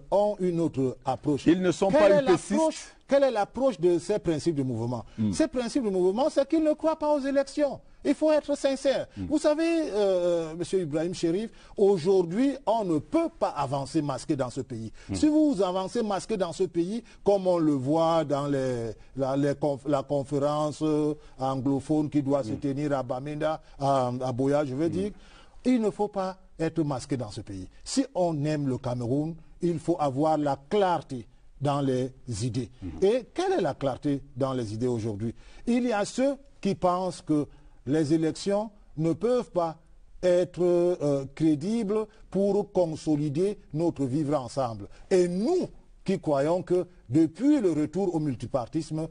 ont une autre approche. Ils ne sont pas UPCistes. Quelle est l'approche de ces principes de mouvement? Ces principes de mouvement, c'est qu'ils ne croient pas aux élections. Il faut être sincère. Vous savez, M. Ibrahim Chérif, aujourd'hui, on ne peut pas avancer masqué dans ce pays. Si vous avancez masqué dans ce pays, comme on le voit dans la conférence anglophone qui doit se tenir à Bamenda, à Boya, je veux dire, il ne faut pas être masqué dans ce pays. Si on aime le Cameroun, il faut avoir la clarté dans les idées. Et quelle est la clarté dans les idées aujourd'hui? Il y a ceux qui pensent que les élections ne peuvent pas être crédibles pour consolider notre vivre ensemble. Et nous qui croyons que depuis le retour au multipartisme,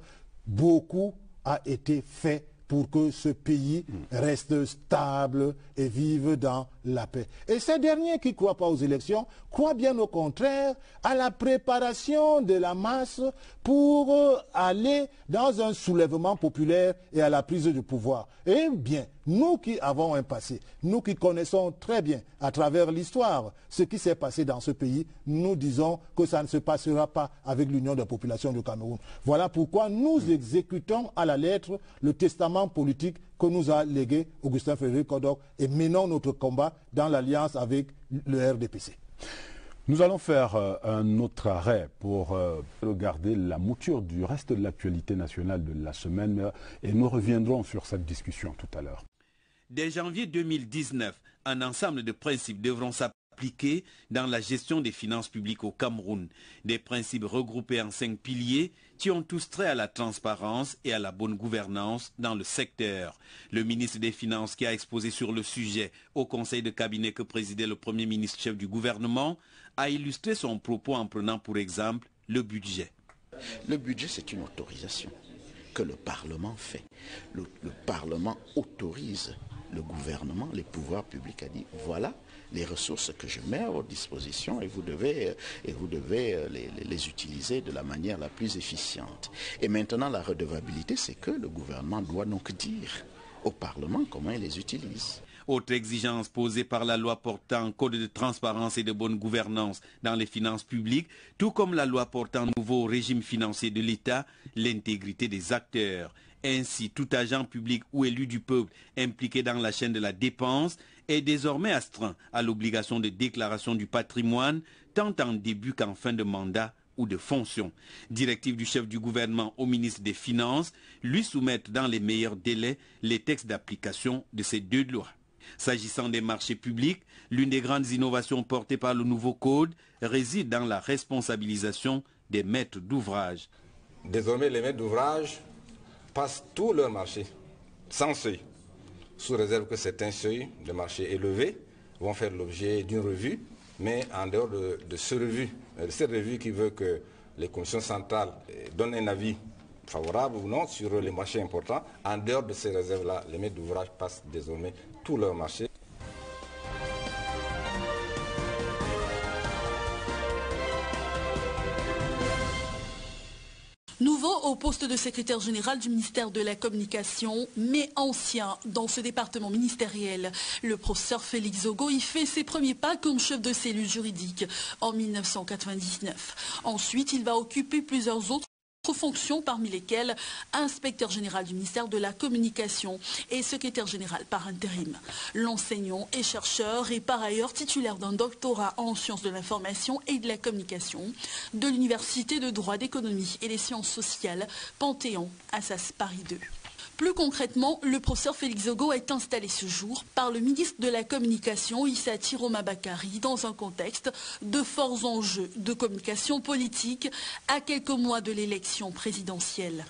beaucoup a été fait pour que ce pays reste stable et vive dans la paix. Et ces derniers qui ne croient pas aux élections croient bien au contraire à la préparation de la masse pour aller dans un soulèvement populaire et à la prise du pouvoir. Eh bien, nous qui avons un passé, nous qui connaissons très bien à travers l'histoire ce qui s'est passé dans ce pays, nous disons que ça ne se passera pas avec l'Union des populations du Cameroun. Voilà pourquoi nous exécutons à la lettre le testament politique que nous a légué Augustin Frédéric Kodok et menons notre combat dans l'alliance avec le RDPC. Nous allons faire un autre arrêt pour regarder la mouture du reste de l'actualité nationale de la semaine et nous reviendrons sur cette discussion tout à l'heure. Dès janvier 2019, un ensemble de principes devront s'appliquer dans la gestion des finances publiques au Cameroun. Des principes regroupés en 5 piliers qui ont tous trait à la transparence et à la bonne gouvernance dans le secteur. Le ministre des Finances qui a exposé sur le sujet au conseil de cabinet que présidait le Premier ministre chef du gouvernement a illustré son propos en prenant pour exemple le budget. Le budget, c'est une autorisation que le Parlement fait. Le Parlement autorise le gouvernement, les pouvoirs publics, a dit voilà les ressources que je mets à votre disposition et vous devez les utiliser de la manière la plus efficiente. Et maintenant, la redevabilité, c'est que le gouvernement doit donc dire au Parlement comment il les utilise. Autre exigence posée par la loi portant code de transparence et de bonne gouvernance dans les finances publiques, tout comme la loi portant nouveau régime financier de l'État, l'intégrité des acteurs. Ainsi, tout agent public ou élu du peuple impliqué dans la chaîne de la dépense est désormais astreint à l'obligation de déclaration du patrimoine, tant en début qu'en fin de mandat ou de fonction. Directive du chef du gouvernement au ministre des Finances, lui soumettre dans les meilleurs délais les textes d'application de ces deux lois. S'agissant des marchés publics, l'une des grandes innovations portées par le nouveau code réside dans la responsabilisation des maîtres d'ouvrage. Désormais, les maîtres d'ouvrage passent tous leurs marchés sans seuil, sous réserve que certains seuils de marchés élevés vont faire l'objet d'une revue, mais en dehors de cette revue qui veut que les commissions centrales donnent un avis favorable ou non sur les marchés importants, en dehors de ces réserves-là, les maîtres d'ouvrage passent désormais tous leurs marchés. Nouveau au poste de secrétaire général du ministère de la Communication, mais ancien dans ce département ministériel. Le professeur Félix Zogo y fait ses premiers pas comme chef de cellule juridique en 1999. Ensuite, il va occuper plusieurs autres fonctions, parmi lesquelles inspecteur général du ministère de la Communication et secrétaire général par intérim. L'enseignant et chercheur est par ailleurs titulaire d'un doctorat en sciences de l'information et de la communication de l'Université de droit d'économie et des sciences sociales Panthéon, Assas Paris 2. Plus concrètement, le professeur Félix Zogo est installé ce jour par le ministre de la Communication, Issa Tiroma Bakari, dans un contexte de forts enjeux de communication politique à quelques mois de l'élection présidentielle.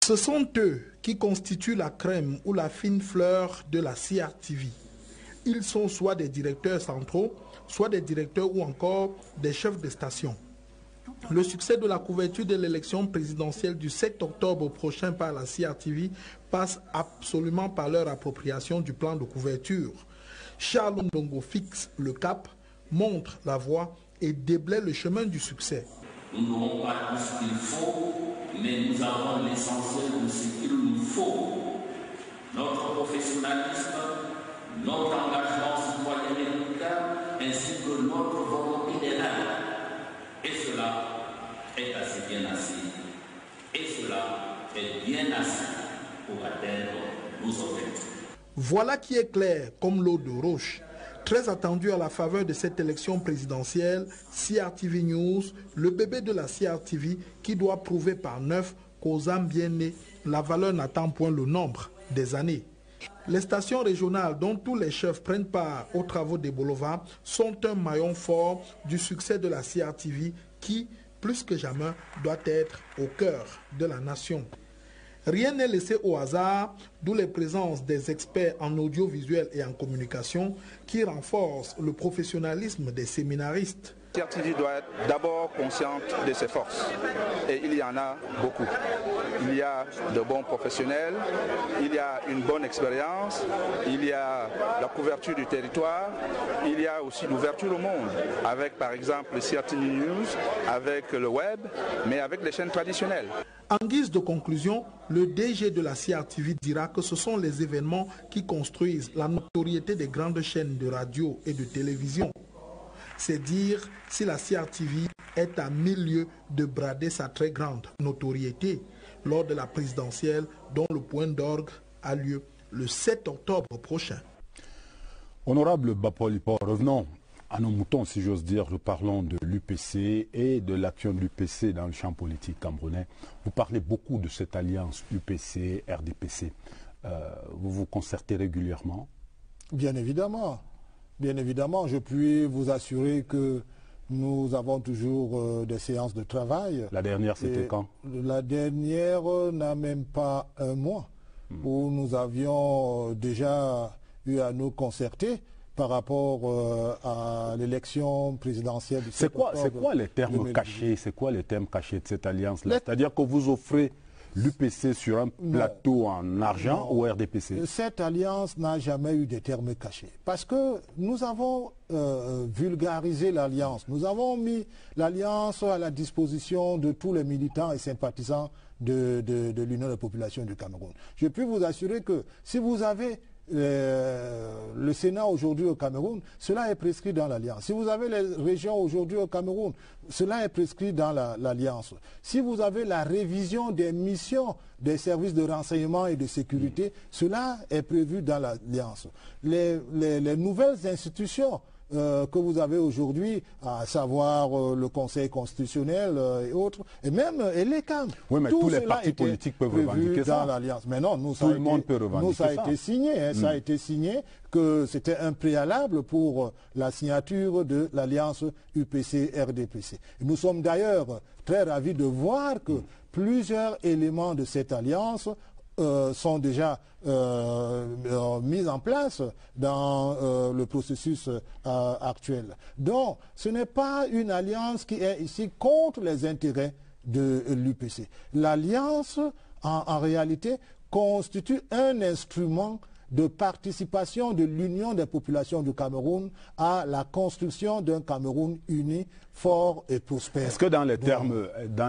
Ce sont eux qui constituent la crème ou la fine fleur de la CRTV. Ils sont soit des directeurs centraux, soit des directeurs ou encore des chefs de station. Le succès de la couverture de l'élection présidentielle du 7 octobre prochain par la CRTV passe absolument par leur appropriation du plan de couverture. Charles Ndongo fixe le cap, montre la voie et déblaye le chemin du succès. Nous n'aurons pas tout ce qu'il faut, mais nous avons l'essentiel de ce qu'il nous faut. Notre professionnalisme, notre engagement citoyen et républicain, ainsi que notre volonté d'élève. Et cela est assez bien assis. Et cela est bien assez pour atteindre nos objectifs. Voilà qui est clair comme l'eau de roche. Très attendu à la faveur de cette élection présidentielle, CRTV News, le bébé de la CRTV qui doit prouver par neuf qu'aux âmes bien nées, la valeur n'attend point le nombre des années. Les stations régionales dont tous les chefs prennent part aux travaux des Bolova sont un maillon fort du succès de la CRTV qui, plus que jamais, doit être au cœur de la nation. Rien n'est laissé au hasard, d'où les présences des experts en audiovisuel et en communication qui renforcent le professionnalisme des séminaristes. La CRTV doit être d'abord consciente de ses forces et il y en a beaucoup. Il y a de bons professionnels, il y a une bonne expérience, il y a la couverture du territoire, il y a aussi l'ouverture au monde avec par exemple le CRTV News, avec le web, mais avec les chaînes traditionnelles. En guise de conclusion, le DG de la CRTV dira que ce sont les événements qui construisent la notoriété des grandes chaînes de radio et de télévision. C'est dire si la CRTV est à 1000 lieues de brader sa très grande notoriété lors de la présidentielle dont le point d'orgue a lieu le 7 octobre prochain. Honorable Bapolipo, revenons à nos moutons, si j'ose dire. Nous parlons de l'UPC et de l'action de l'UPC dans le champ politique camerounais. Vous parlez beaucoup de cette alliance UPC-RDPC. Vous vous concertez régulièrement? Bien évidemment. Bien évidemment, je puis vous assurer que nous avons toujours des séances de travail. La dernière, c'était quand? La dernière n'a même pas un mois, où nous avions déjà eu à nous concerter par rapport à l'élection présidentielle du 7 octobre. C'est quoi les termes cachés? C'est quoi les termes cachés de cette alliance-là? C'est-à-dire que vous offrez l'UPC sur un plateau en argent ou RDPC? Cette alliance n'a jamais eu de termes cachés. Parce que nous avons vulgarisé l'alliance. Nous avons mis l'alliance à la disposition de tous les militants et sympathisants de l'Union des populations du Cameroun. Je puis vous assurer que si vous avez le Sénat aujourd'hui au Cameroun, cela est prescrit dans l'Alliance. Si vous avez les régions aujourd'hui au Cameroun, cela est prescrit dans l'Alliance. Si vous avez la révision des missions des services de renseignement et de sécurité, cela est prévu dans l'Alliance. Les nouvelles institutions que vous avez aujourd'hui, à savoir le Conseil constitutionnel et autres, et même l'ECAM. Oui, mais tous les partis politiques peuvent revendiquer ça. Dans l'Alliance. Mais non, tout le monde peut revendiquer ça. Ça a été signé, ça a été signé que c'était un préalable pour la signature de l'Alliance UPC-RDPC. Nous sommes d'ailleurs très ravis de voir que plusieurs éléments de cette alliance sont déjà mis en place dans le processus actuel. Donc, ce n'est pas une alliance qui est ici contre les intérêts de l'UPC. L'alliance, en réalité, constitue un instrument de participation de l'Union des populations du Cameroun à la construction d'un Cameroun uni, fort et prospère. Est-ce que dans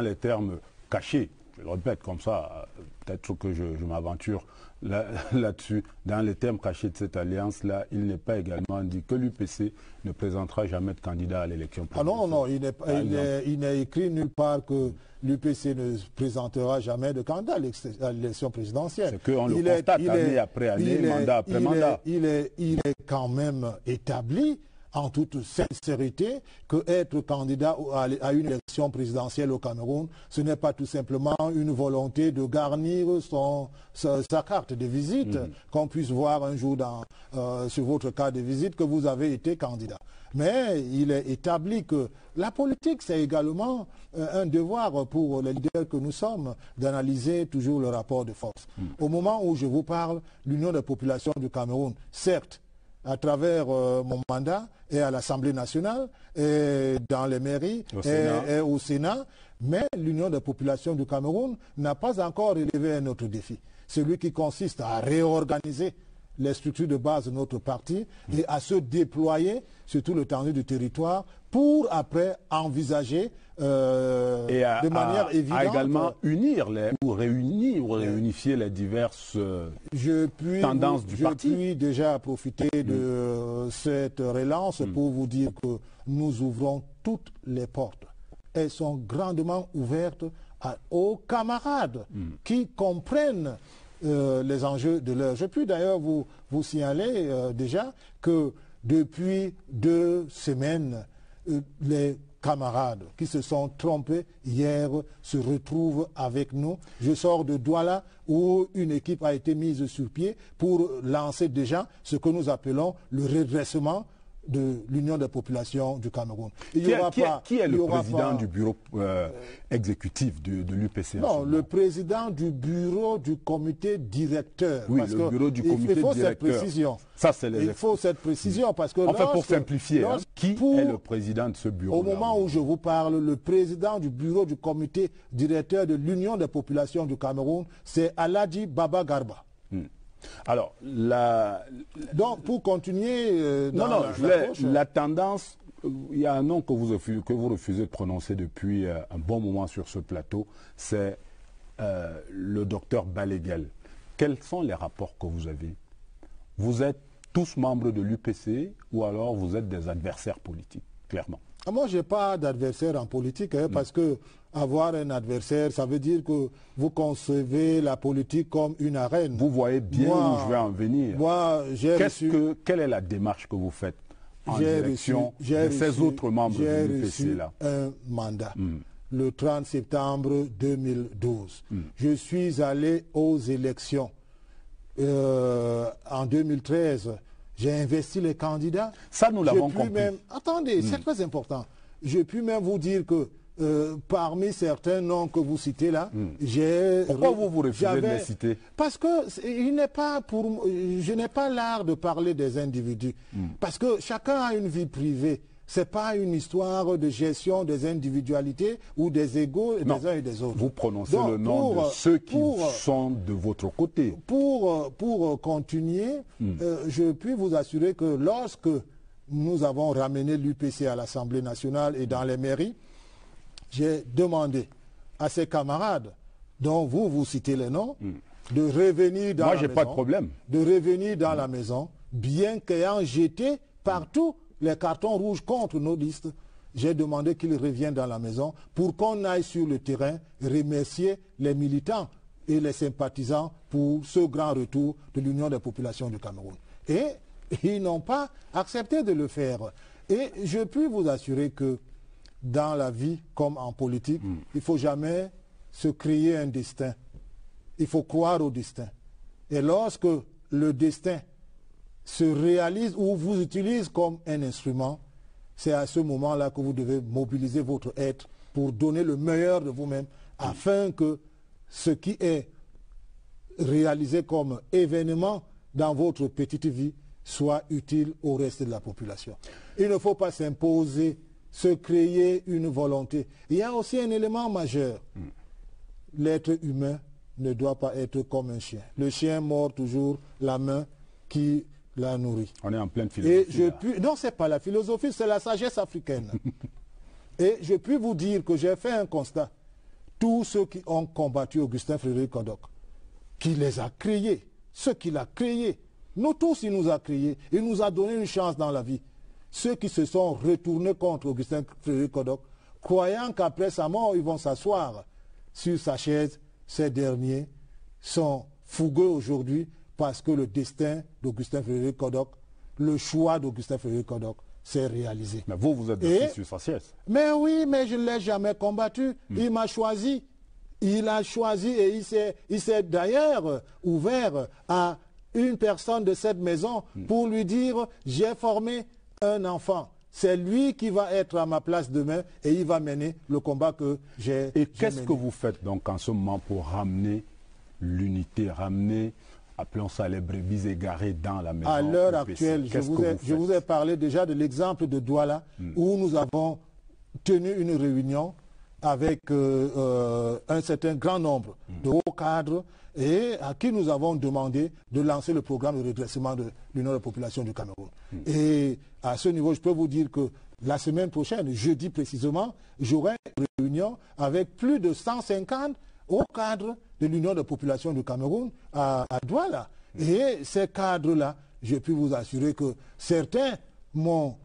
les termes cachés, je le répète comme ça, peut-être que je m'aventure là-dessus, dans les termes cachés de cette alliance-là, il n'est pas également dit que l'UPC ne présentera jamais de candidat à l'élection présidentielle? Ah non, il n'est écrit nulle part que l'UPC ne présentera jamais de candidat à l'élection présidentielle. C'est qu'on le constate année après année, mandat après mandat. Il est quand même établi en toute sincérité que être candidat à une élection présidentielle au Cameroun, ce n'est pas tout simplement une volonté de garnir sa carte de visite, qu'on puisse voir un jour sur votre carte de visite que vous avez été candidat. Mais il est établi que la politique, c'est également un devoir pour les leaders que nous sommes d'analyser toujours le rapport de force. Au moment où je vous parle, l'Union des populations du Cameroun, certes, à travers mon mandat et à l'Assemblée nationale et dans les mairies et au Sénat, mais l'Union des populations du Cameroun n'a pas encore relevé un autre défi, celui qui consiste à réorganiser les structures de base de notre parti et à se déployer sur tout l'étendue du territoire pour après envisager de manière évidente. À également unir ou réunifier les diverses tendances du parti. Je puis déjà profiter de cette relance pour vous dire que nous ouvrons toutes les portes. Elles sont grandement ouvertes aux camarades qui comprennent les enjeux de l'heure. Je puis d'ailleurs vous signaler déjà que depuis 2 semaines, les camarades qui se sont trompés hier se retrouvent avec nous. Je sors de Douala où une équipe a été mise sur pied pour lancer déjà ce que nous appelons le redressement de l'Union des populations du Cameroun. Qui est le président du bureau exécutif de l'UPC? Non, le président du bureau du comité directeur. Oui, le bureau du comité directeur. Cette précision. Ça, c'est il faut cette précision parce que... Enfin, pour simplifier, qui est le président de ce bureau? Au moment où je vous parle, le président du bureau du comité directeur de l'Union des populations du Cameroun, c'est Aladji Baba Garba. Alors, donc, pour continuer... la tendance, il y a un nom que vous refusez de prononcer depuis un bon moment sur ce plateau, c'est le docteur Baleguel. Quels sont les rapports que vous avez? Vous êtes tous membres de l'UPC ou alors vous êtes des adversaires politiques, clairement? Moi, je n'ai pas d'adversaire en politique, parce que avoir un adversaire, ça veut dire que vous concevez la politique comme une arène. Vous voyez bien où je vais en venir. Moi, quelle est la démarche que vous faites en direction de ces autres membres de l'UPC-là? Un mandat. Le 30 septembre 2012. Je suis allé aux élections en 2013. J'ai investi les candidats. Ça, nous l'avons compris. Attendez, c'est très important. Je puis même vous dire que parmi certains noms que vous citez là, Pourquoi vous refusez de les citer? Parce que je n'ai pas l'art de parler des individus. Parce que chacun a une vie privée. Ce n'est pas une histoire de gestion des individualités ou des égos des uns et des autres. Vous prononcez le nom de ceux qui sont de votre côté. Pour continuer, je puis vous assurer que lorsque nous avons ramené l'UPC à l'Assemblée nationale et dans les mairies, j'ai demandé à ses camarades, dont vous citez les noms, de revenir dans la maison. Moi, j'ai pas de problème. De revenir dans la maison, bien qu'ayant jeté partout les cartons rouges contre nos listes, j'ai demandé qu'ils reviennent dans la maison pour qu'on aille sur le terrain remercier les militants et les sympathisants pour ce grand retour de l'Union des populations du Cameroun. Et ils n'ont pas accepté de le faire. Et je puis vous assurer que dans la vie comme en politique, il ne faut jamais se créer un destin. Il faut croire au destin. Et lorsque le destin se réalise ou vous utilise comme un instrument, c'est à ce moment-là que vous devez mobiliser votre être pour donner le meilleur de vous-même afin que ce qui est réalisé comme événement dans votre petite vie soit utile au reste de la population. Il ne faut pas s'imposer, se créer une volonté. Il y a aussi un élément majeur. L'être humain ne doit pas être comme un chien. Le chien mord toujours la main qui la nourrit. On est en pleine philosophie. Non, ce n'est pas la philosophie, c'est la sagesse africaine. Et je puis vous dire que j'ai fait un constat. Tous ceux qui ont combattu Augustin Frédéric Kodok, qui les a créés, ceux qu'il a créés, nous tous il nous a créés, il nous a donné une chance dans la vie. Ceux qui se sont retournés contre Augustin Frédéric Kodok, croyant qu'après sa mort, ils vont s'asseoir sur sa chaise, ces derniers sont fougueux aujourd'hui parce que le destin d'Augustin Frédéric Kodok, le choix d'Augustin Frédéric Kodok s'est réalisé. Mais vous êtes assis sur sa chaise. Mais oui, mais je ne l'ai jamais combattu. Il m'a choisi. Il a choisi et il s'est d'ailleurs ouvert à une personne de cette maison pour lui dire « j'ai formé un enfant ». C'est lui qui va être à ma place demain et il va mener le combat que j'ai mené. Et qu'est-ce que vous faites donc en ce moment pour ramener l'unité, ramener, appelons ça les brebis égarées dans la maison? À l'heure actuelle, je vous ai parlé déjà de l'exemple de Douala où nous avons tenu une réunion avec un certain grand nombre de hauts cadres et à qui nous avons demandé de lancer le programme de redressement de l'Union des populations du Cameroun. Et à ce niveau, je peux vous dire que la semaine prochaine, jeudi précisément, j'aurai une réunion avec plus de 150 hauts cadres de l'Union des populations du Cameroun à Douala. Et ces cadres-là, je peux vous assurer que certains m'ont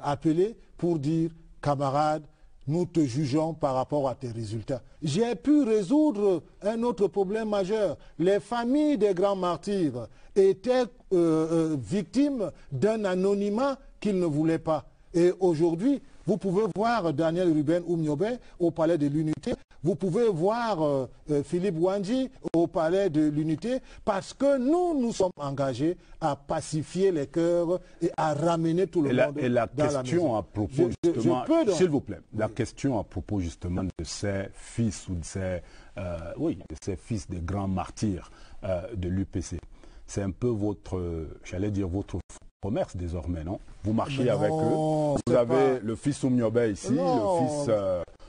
appelé pour dire « camarades, nous te jugeons par rapport à tes résultats ». J'ai pu résoudre un autre problème majeur. Les familles des grands martyrs étaient victimes d'un anonymat qu'ils ne voulaient pas. Et aujourd'hui, Vous pouvez voir Daniel Ruben Oumniobé au Palais de l'Unité. Vous pouvez voir Philippe Wandji au Palais de l'Unité, parce que nous sommes engagés à pacifier les cœurs et à ramener tout le monde et la dans la question maison. à propos justement, s'il vous plaît, la question à propos justement de ces fils ou de ces fils des grands martyrs de l'UPC, c'est un peu votre, j'allais dire votre commerce désormais, non? Vous marchez avec eux, vous avez le fils Oumniobé ici, le fils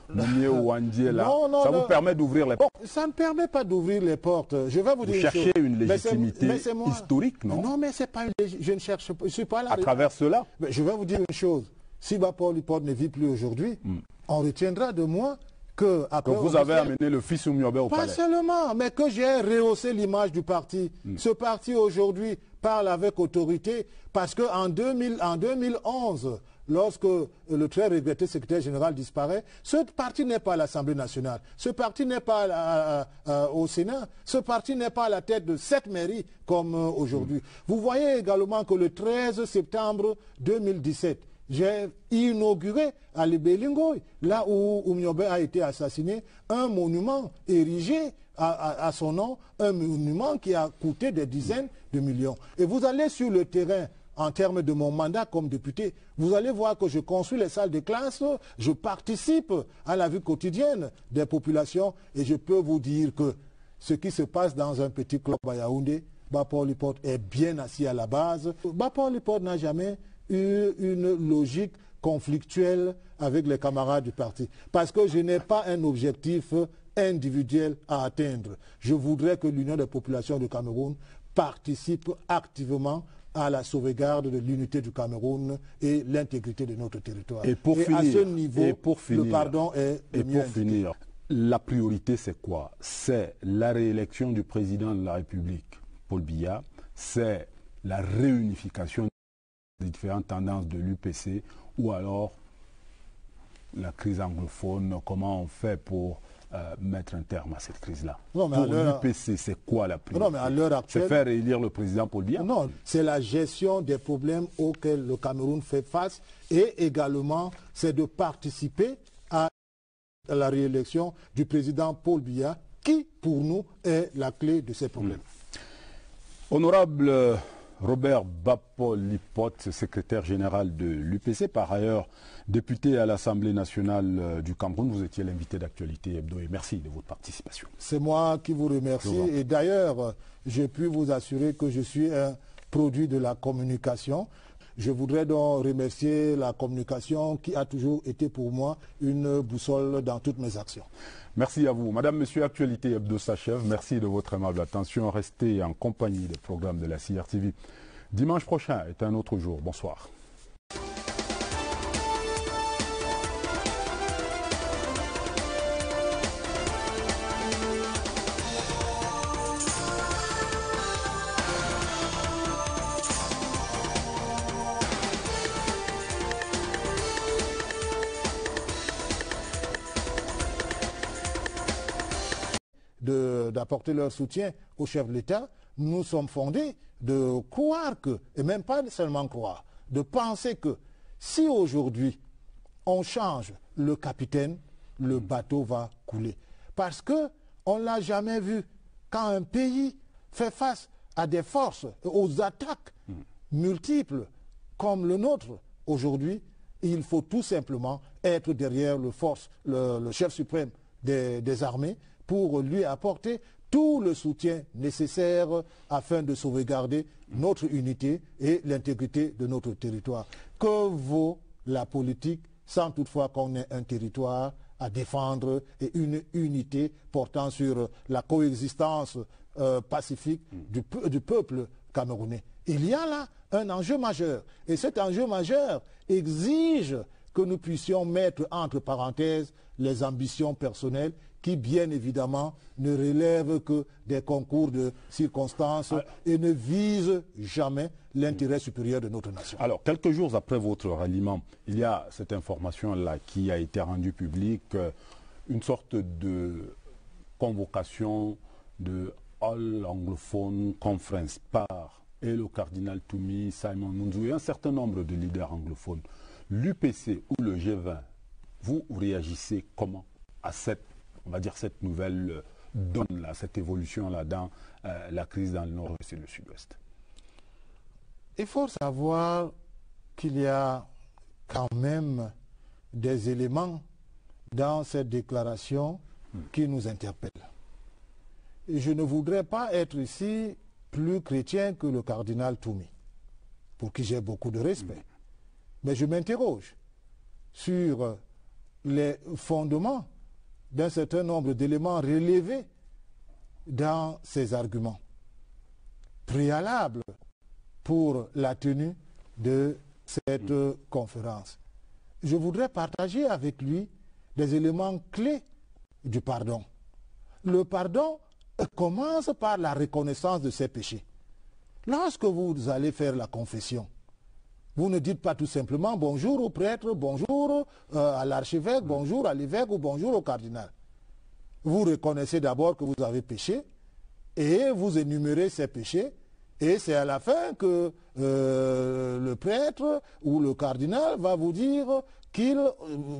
Mounié Wandji là, ça vous permet d'ouvrir les portes? Ça ne permet pas d'ouvrir les portes. Je vais vous dire une chose. Vous cherchez une légitimité historique, non? Non, mais c'est pas je ne cherche pas, je suis pas là. À travers cela? Mais je vais vous dire une chose. Si Bapor Lipot ne vit plus aujourd'hui, on retiendra de moi que après vous avez amené le fils Oumniobé au palais. Pas seulement, mais que j'ai rehaussé l'image du parti. Ce parti aujourd'hui parle avec autorité, parce qu'en 2011, lorsque le très regretté secrétaire général disparaît, ce parti n'est pas à l'Assemblée nationale, ce parti n'est pas au Sénat, ce parti n'est pas à la tête de 7 mairies comme aujourd'hui. Vous voyez également que le 13 septembre 2017, j'ai inauguré à Libélingoy, là où Oumniobé a été assassiné, un monument érigé à son nom, un monument qui a coûté des dizaines de millions. Et vous allez sur le terrain, en termes de mon mandat comme député, vous allez voir que je construis les salles de classe, je participe à la vie quotidienne des populations, et je peux vous dire que ce qui se passe dans un petit club à Yaoundé, Bapor Lipot est bien assis à la base. Bapor Lipot n'a jamais eu une logique conflictuelle avec les camarades du parti, parce que je n'ai pas un objectif individuel à atteindre. Je voudrais que l'Union des populations du Cameroun participe activement à la sauvegarde de l'unité du Cameroun et l'intégrité de notre territoire. Et pour finir, à ce niveau, le pardon est le mieux indiqué. La priorité c'est quoi? C'est la réélection du président de la République, Paul Biya, c'est la réunification des différentes tendances de l'UPC, ou alors la crise anglophone, comment on fait pour mettre un terme à cette crise-là? Pour l'UPC, c'est quoi la priorité? Non, mais à l'heure actuelle, c'est faire réélire le président Paul Biya? Non, c'est la gestion des problèmes auxquels le Cameroun fait face, et également c'est de participer à la réélection du président Paul Biya, qui pour nous est la clé de ces problèmes. Honorable Robert Bapor Lipot, secrétaire général de l'UPC, par ailleurs député à l'Assemblée nationale du Cameroun, vous étiez l'invité d'Actualité Hebdo et merci de votre participation. C'est moi qui vous remercie, et d'ailleurs, je puis vous assurer que je suis un produit de la communication. Je voudrais donc remercier la communication qui a toujours été pour moi une boussole dans toutes mes actions. Merci à vous. Madame, Monsieur, Actualité Hebdo s'achève. Merci de votre aimable attention. Restez en compagnie des programmes de la CRTV. Dimanche prochain est un autre jour. Bonsoir. D'apporter leur soutien au chef de l'État, nous sommes fondés de croire que, et même pas seulement croire, de penser que si aujourd'hui on change le capitaine, le bateau va couler. Parce qu'on ne l'a jamais vu. Quand un pays fait face à des forces, aux attaques multiples comme le nôtre aujourd'hui, il faut tout simplement être derrière le chef suprême des armées, pour lui apporter tout le soutien nécessaire afin de sauvegarder notre unité et l'intégrité de notre territoire. Que vaut la politique sans toutefois qu'on ait un territoire à défendre et une unité portant sur la coexistence pacifique du peuple camerounais? Il y a là un enjeu majeur, et cet enjeu majeur exige que nous puissions mettre entre parenthèses les ambitions personnelles qui, bien évidemment, ne relèvent que des concours de circonstances et ne visent jamais l'intérêt supérieur de notre nation. Alors, quelques jours après votre ralliement, il y a cette information-là qui a été rendue publique, une sorte de convocation de All Anglophone Conference par et le cardinal Toumi, Simon Munzou et un certain nombre de leaders anglophones. L'UPC ou le G20, vous réagissez comment à cette, on va dire, cette nouvelle donne-là, cette évolution-là dans la crise dans le nord-ouest et le sud-ouest? Il faut savoir qu'il y a quand même des éléments dans cette déclaration qui nous interpellent. Et je ne voudrais pas être ici plus chrétien que le cardinal Toumi, pour qui j'ai beaucoup de respect. Mais je m'interroge sur les fondements d'un certain nombre d'éléments relevés dans ces arguments préalables pour la tenue de cette conférence. Je voudrais partager avec lui des éléments clés du pardon. Le pardon commence par la reconnaissance de ses péchés. Lorsque vous allez faire la confession, vous ne dites pas tout simplement bonjour au prêtre, bonjour à l'archevêque, bonjour à l'évêque ou bonjour au cardinal. Vous reconnaissez d'abord que vous avez péché et vous énumérez ces péchés, et c'est à la fin que le prêtre ou le cardinal va vous dire qu'il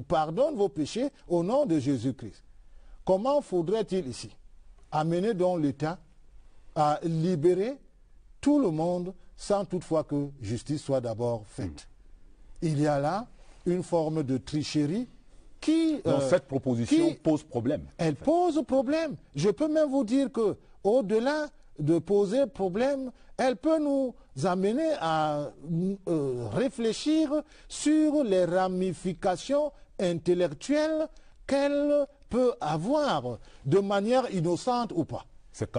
pardonne vos péchés au nom de Jésus-Christ. Comment faudrait-il ici amener donc l'État à libérer tout le monde sans toutefois que justice soit d'abord faite? Il y a là une forme de tricherie qui... cette proposition pose problème. Elle pose problème. Je peux même vous dire que au-delà de poser problème, elle peut nous amener à réfléchir sur les ramifications intellectuelles qu'elle peut avoir, de manière innocente ou pas. C'est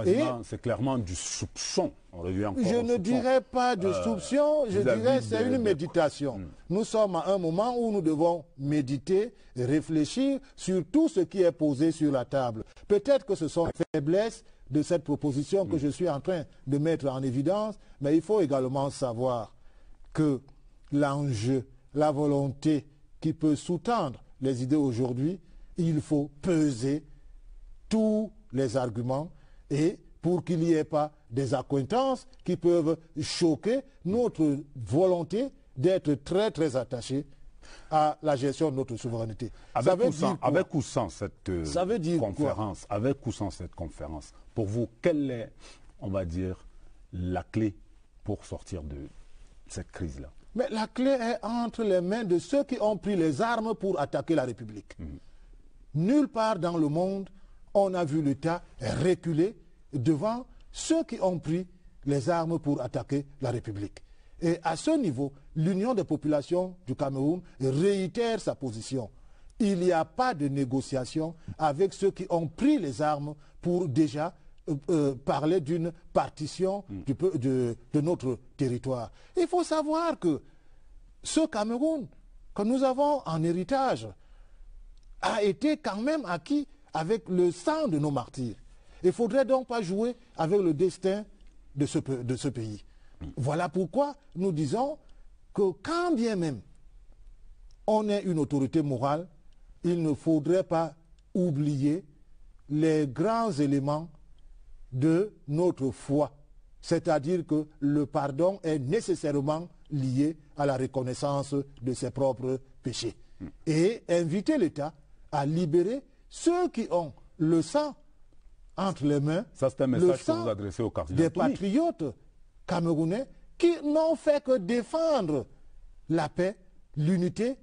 clairement du soupçon. On revient encore je ne dirais pas de soupçon, je dirais c'est une méditation. Nous sommes à un moment où nous devons méditer et réfléchir sur tout ce qui est posé sur la table. Peut-être que ce sont les faiblesses de cette proposition que je suis en train de mettre en évidence, mais il faut également savoir que l'enjeu, la volonté qui peut sous-tendre les idées aujourd'hui, il faut peser tous les arguments et pour qu'il n'y ait pas des accointances qui peuvent choquer notre volonté d'être très très attachés à la gestion de notre souveraineté. Avec ou sans cette conférence, avec ou sans cette conférence, pour vous, quelle est, on va dire, la clé pour sortir de cette crise-là? Mais la clé est entre les mains de ceux qui ont pris les armes pour attaquer la République. Nulle part dans le monde, on a vu l'État reculer devant ceux qui ont pris les armes pour attaquer la République. Et à ce niveau, l'Union des populations du Cameroun réitère sa position. Il n'y a pas de négociation avec ceux qui ont pris les armes pour déjà parler d'une partition de notre territoire. Il faut savoir que ce Cameroun que nous avons en héritage a été quand même acquis avec le sang de nos martyrs. Il ne faudrait donc pas jouer avec le destin de ce pays. Voilà pourquoi nous disons que quand bien même on est une autorité morale, il ne faudrait pas oublier les grands éléments de notre foi. C'est-à-dire que le pardon est nécessairement lié à la reconnaissance de ses propres péchés. Et inviter l'État à libérer ceux qui ont le sang entre les mains, ça, c'est un message que vous adressez au cardinal des patriotes camerounais qui n'ont fait que défendre la paix, l'unité,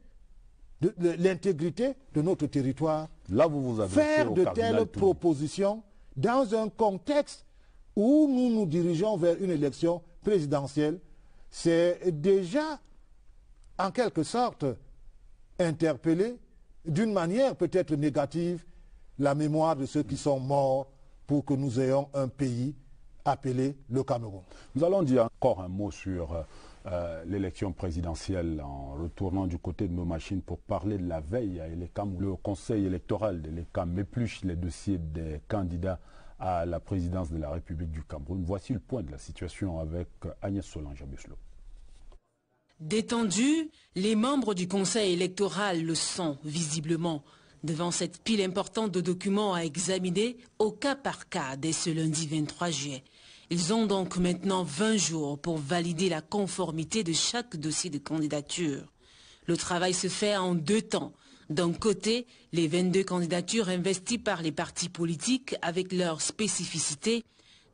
l'intégrité de notre territoire. Là, vous vous adressez faire de telles propositions dans un contexte où nous nous dirigeons vers une élection présidentielle, c'est déjà en quelque sorte interpeller d'une manière peut-être négative la mémoire de ceux qui sont morts pour que nous ayons un pays appelé le Cameroun. Nous allons dire encore un mot sur l'élection présidentielle en retournant du côté de nos machines pour parler de la veille à Elekam. Le conseil électoral d'Elekam épluche les dossiers des candidats à la présidence de la République du Cameroun. Voici le point de la situation avec Agnès Solange-Abuslo. Détendus, les membres du conseil électoral le sont visiblement devant cette pile importante de documents à examiner au cas par cas dès ce lundi 23 juillet. Ils ont donc maintenant 20 jours pour valider la conformité de chaque dossier de candidature. Le travail se fait en 2 temps. D'un côté, les 22 candidatures investies par les partis politiques avec leurs spécificités.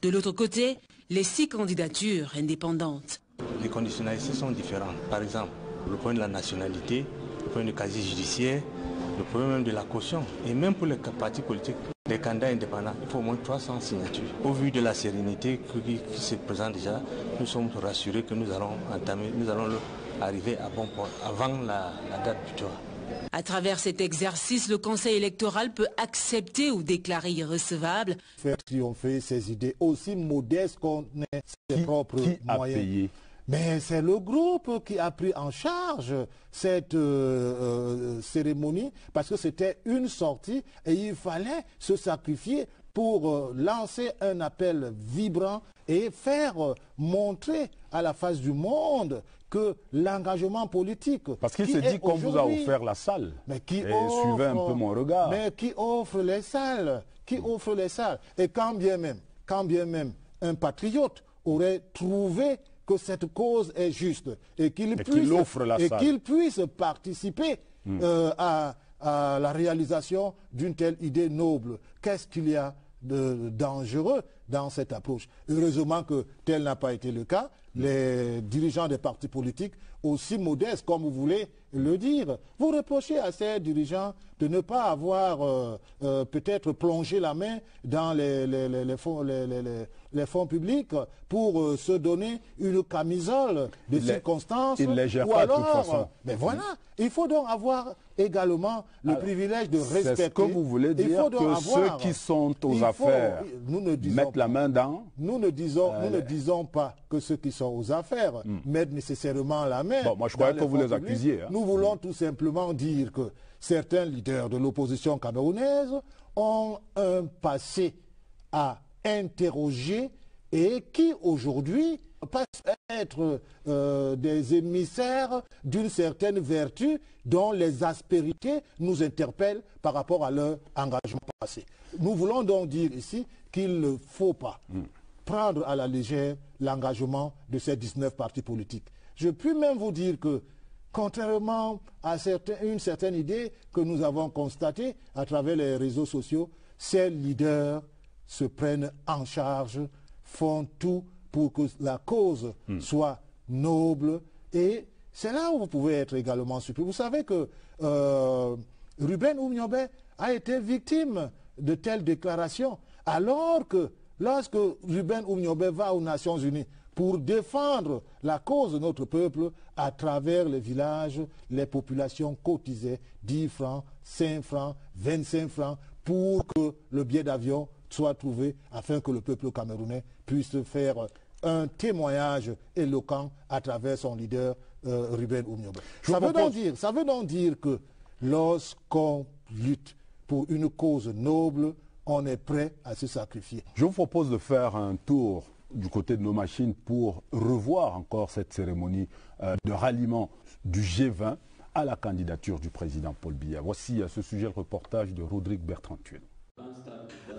De l'autre côté, les 6 candidatures indépendantes. Les conditionnalités sont différentes. Par exemple, le point de la nationalité, le point de casier judiciaire, le point même de la caution. Et même pour les partis politiques, les candidats indépendants, il faut au moins 300 signatures. Au vu de la sérénité qui se présente déjà, nous sommes rassurés que nous allons arriver à bon port avant la date butoir. À travers cet exercice, le Conseil électoral peut accepter ou déclarer irrecevable. Faire triompher ses idées aussi modestes qu'on ait ses propres moyens. Payé? Mais c'est le groupe qui a pris en charge cette cérémonie parce que c'était une sortie et il fallait se sacrifier pour lancer un appel vibrant et faire montrer à la face du monde que l'engagement politique... Parce qu'il s'est dit qu'on vous a offert la salle. Mais qui suivez un peu mon regard. Mais qui offre les salles? Qui offre les salles? Et quand bien même un patriote aurait trouvé que cette cause est juste et qu'il puisse participer à la réalisation d'une telle idée noble, qu'est-ce qu'il y a de dangereux dans cette approche? Heureusement que tel n'a pas été le cas. Les dirigeants des partis politiques, aussi modestes comme vous voulez le dire, vous reprochez à ces dirigeants de ne pas avoir peut-être plongé la main dans les fonds publics pour se donner une camisole de circonstances. Ils ne les gèrent pas de toute façon. Mais voilà, il faut donc avoir également le privilège de respecter. C'est ce que vous voulez dire, que ceux qui sont aux affaires mettent la main dans... Nous ne disons pas que ceux qui sont aux affaires mettent nécessairement la main. Bon, moi je croyais que vous les accusiez. Nous voulons tout simplement dire que certains leaders de l'opposition camerounaise ont un passé à interroger et qui aujourd'hui passent à être des émissaires d'une certaine vertu dont les aspérités nous interpellent par rapport à leur engagement passé. Nous voulons donc dire ici qu'il ne faut pas prendre à la légère l'engagement de ces 19 partis politiques. Je puis même vous dire que, contrairement à une certaine idée que nous avons constatée à travers les réseaux sociaux, ces leaders se prennent en charge, font tout pour que la cause soit noble. Et c'est là où vous pouvez être également surpris. Vous savez que Ruben Oumniobé a été victime de telles déclarations, alors que lorsque Ruben Oumniobé va aux Nations Unies pour défendre la cause de notre peuple, à travers les villages, les populations cotisaient 10 francs, 5 francs, 25 francs pour que le billet d'avion soit trouvé afin que le peuple camerounais puisse faire un témoignage éloquent à travers son leader Ruben Oumniobé. Ça veut donc dire que lorsqu'on lutte pour une cause noble, on est prêt à se sacrifier. Je vous propose de faire un tour du côté de nos machines pour revoir encore cette cérémonie de ralliement du G20 à la candidature du président Paul Biya. Voici à ce sujet le reportage de Rodrigue Bertrand-Tuel.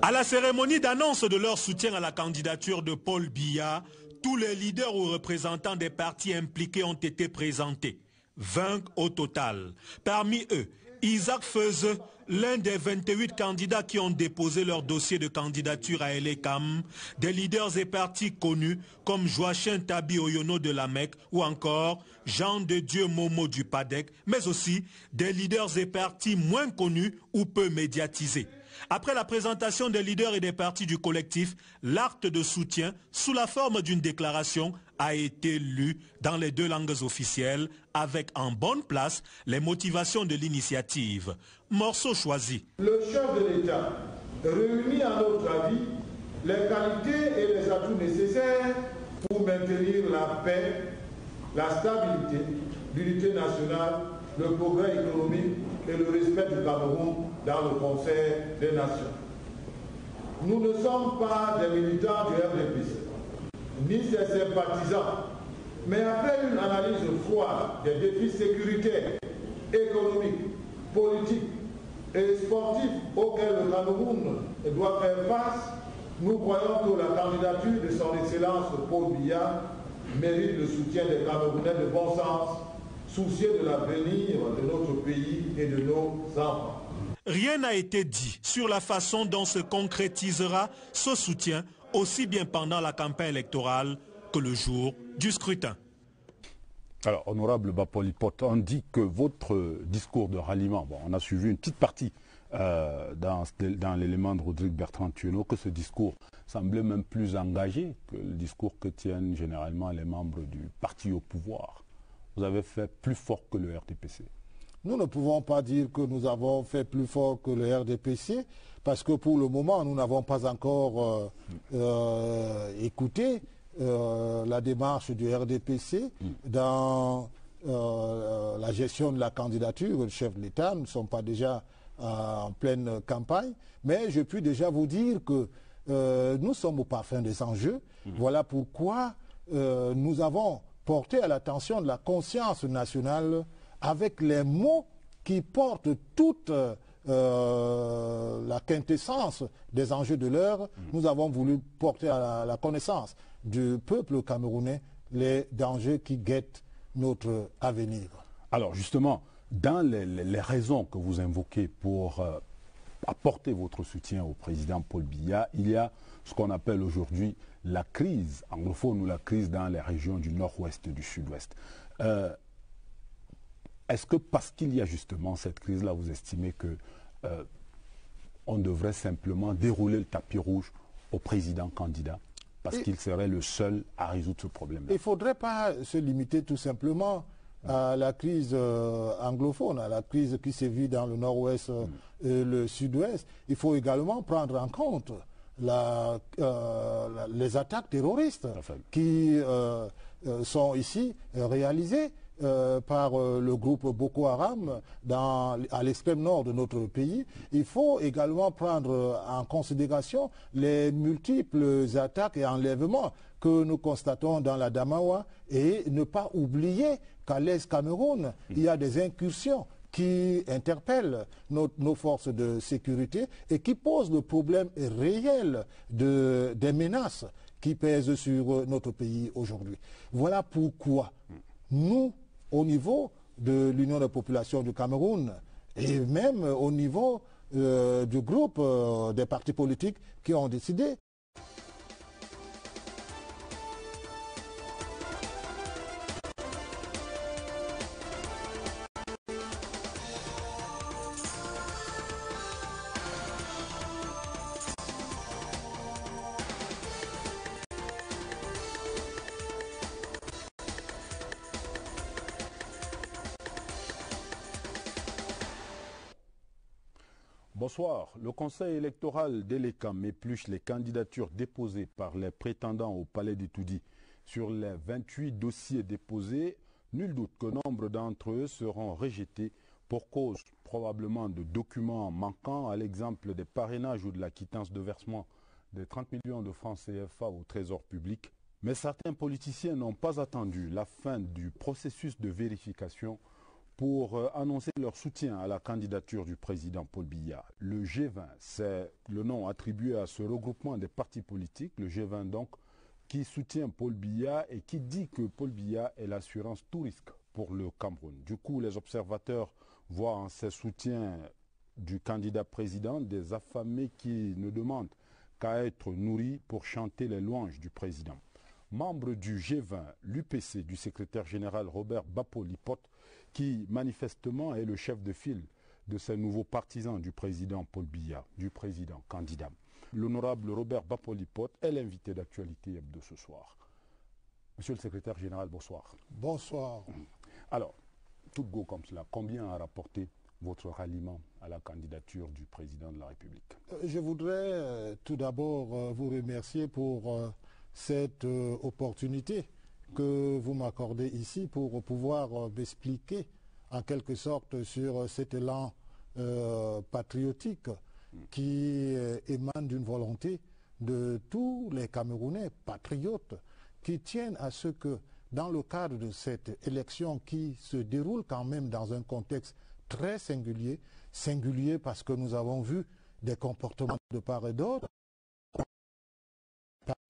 À la cérémonie d'annonce de leur soutien à la candidature de Paul Biya, tous les leaders ou représentants des partis impliqués ont été présentés. 20 au total. Parmi eux, Isaac Feuze, l'un des 28 candidats qui ont déposé leur dossier de candidature à Elekam, des leaders et partis connus comme Joachim Tabi Oyono de la Mecque ou encore Jean de Dieu Momo du PADEC, mais aussi des leaders et partis moins connus ou peu médiatisés. Après la présentation des leaders et des partis du collectif, l'acte de soutien, sous la forme d'une déclaration, a été lu dans les 2 langues officielles, avec en bonne place les motivations de l'initiative. Morceau choisi. Le chef de l'État réunit à notre avis les qualités et les atouts nécessaires pour maintenir la paix, la stabilité, l'unité nationale, le progrès économique et le respect du Cameroun dans le concert des nations. Nous ne sommes pas des militants du RDPC, ni ses sympathisants, mais après une analyse froide des défis sécuritaires, économiques, politiques et sportifs auxquels le Cameroun doit faire face, nous croyons que la candidature de son Excellence Paul Biya mérite le soutien des Camerounais de bon sens, soucieux de l'avenir de notre pays et de nos enfants. Rien n'a été dit sur la façon dont se concrétisera ce soutien, aussi bien pendant la campagne électorale que le jour du scrutin. Alors, honorable Bapoli Pot, on dit que votre discours de ralliement, bon, on a suivi une petite partie dans l'élément de Rodrigue Bertrand Tueno, que ce discours semblait même plus engagé que le discours que tiennent généralement les membres du parti au pouvoir. Vous avez fait plus fort que le RDPC. Nous ne pouvons pas dire que nous avons fait plus fort que le RDPC, parce que pour le moment, nous n'avons pas encore écouté la démarche du RDPC dans la gestion de la candidature du chef de l'État. Nous ne sommes pas déjà en pleine campagne, mais je puis déjà vous dire que nous sommes au parfum des enjeux. Voilà pourquoi nous avons porté à l'attention de la conscience nationale avec les mots qui portent toute la quintessence des enjeux de l'heure. Nous avons voulu porter à la connaissance du peuple camerounais les dangers qui guettent notre avenir. Alors justement, dans les raisons que vous invoquez pour apporter votre soutien au président Paul Biya, il y a ce qu'on appelle aujourd'hui la crise anglophone ou la crise dans les régions du nord-ouest et du sud-ouest. Est-ce que parce qu'il y a justement cette crise-là, vous estimez que on devrait simplement dérouler le tapis rouge au président candidat parce qu'il serait le seul à résoudre ce problème-là? Il ne faudrait pas se limiter tout simplement à la crise anglophone, à la crise qui sévit dans le nord-ouest et le sud-ouest. Il faut également prendre en compte les attaques terroristes qui sont ici réalisées par le groupe Boko Haram à l'extrême nord de notre pays. Il faut également prendre en considération les multiples attaques et enlèvements que nous constatons dans la Damawa et ne pas oublier qu'à l'Est Cameroun, il y a des incursions qui interpellent nos forces de sécurité et qui posent le problème réel des menaces qui pèsent sur notre pays aujourd'hui. Voilà pourquoi nous, au niveau de l'Union des populations du Cameroun et même au niveau du groupe des partis politiques qui ont décidé Bonsoir. Le Conseil électoral d'Elekam épluche les candidatures déposées par les prétendants au Palais d'Itoudi. Sur les 28 dossiers déposés, nul doute que nombre d'entre eux seront rejetés pour cause probablement de documents manquants, à l'exemple des parrainages ou de la quittance de versement de 30 millions de francs CFA au Trésor public. Mais certains politiciens n'ont pas attendu la fin du processus de vérification pour annoncer leur soutien à la candidature du président Paul Biya. Le G20, c'est le nom attribué à ce regroupement des partis politiques, le G20 donc, qui soutient Paul Biya et qui dit que Paul Biya est l'assurance tout risque pour le Cameroun. Du coup, les observateurs voient en ces soutiens du candidat président des affamés qui ne demandent qu'à être nourris pour chanter les louanges du président. Membre du G20, l'UPC du secrétaire général Robert Bapoli Pot, qui manifestement est le chef de file de ces nouveaux partisans du président Paul Biya, du président candidat. L'honorable Robert Bapoli Pot est l'invité d'actualité de ce soir. Monsieur le secrétaire général, bonsoir. Bonsoir. Alors, tout go comme cela, combien a rapporté votre ralliement à la candidature du président de la République? Je voudrais tout d'abord vous remercier pour cette opportunité que vous m'accordez ici pour pouvoir m'expliquer en quelque sorte sur cet élan patriotique qui émane d'une volonté de tous les Camerounais patriotes qui tiennent à ce que dans le cadre de cette élection qui se déroule quand même dans un contexte très singulier parce que nous avons vu des comportements de part et d'autre,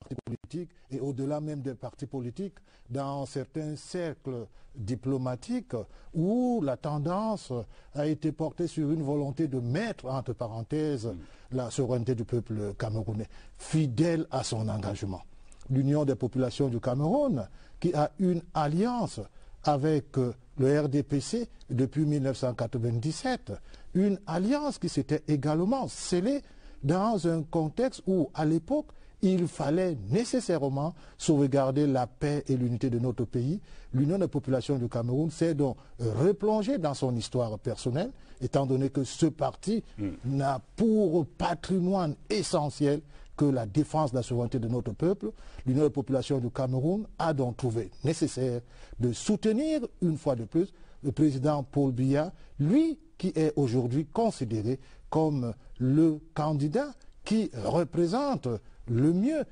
partis politiques et au-delà même des partis politiques, dans certains cercles diplomatiques où la tendance a été portée sur une volonté de mettre, entre parenthèses, la souveraineté du peuple camerounais, fidèle à son engagement. L'Union des populations du Cameroun, qui a une alliance avec le RDPC depuis 1997, une alliance qui s'était également scellée dans un contexte où, à l'époque, il fallait nécessairement sauvegarder la paix et l'unité de notre pays. L'Union des populations du Cameroun s'est donc replongée dans son histoire personnelle, étant donné que ce parti n'a pour patrimoine essentiel que la défense de la souveraineté de notre peuple. L'Union des populations du Cameroun a donc trouvé nécessaire de soutenir, une fois de plus, le président Paul Biya, lui qui est aujourd'hui considéré comme le candidat qui représente le mieux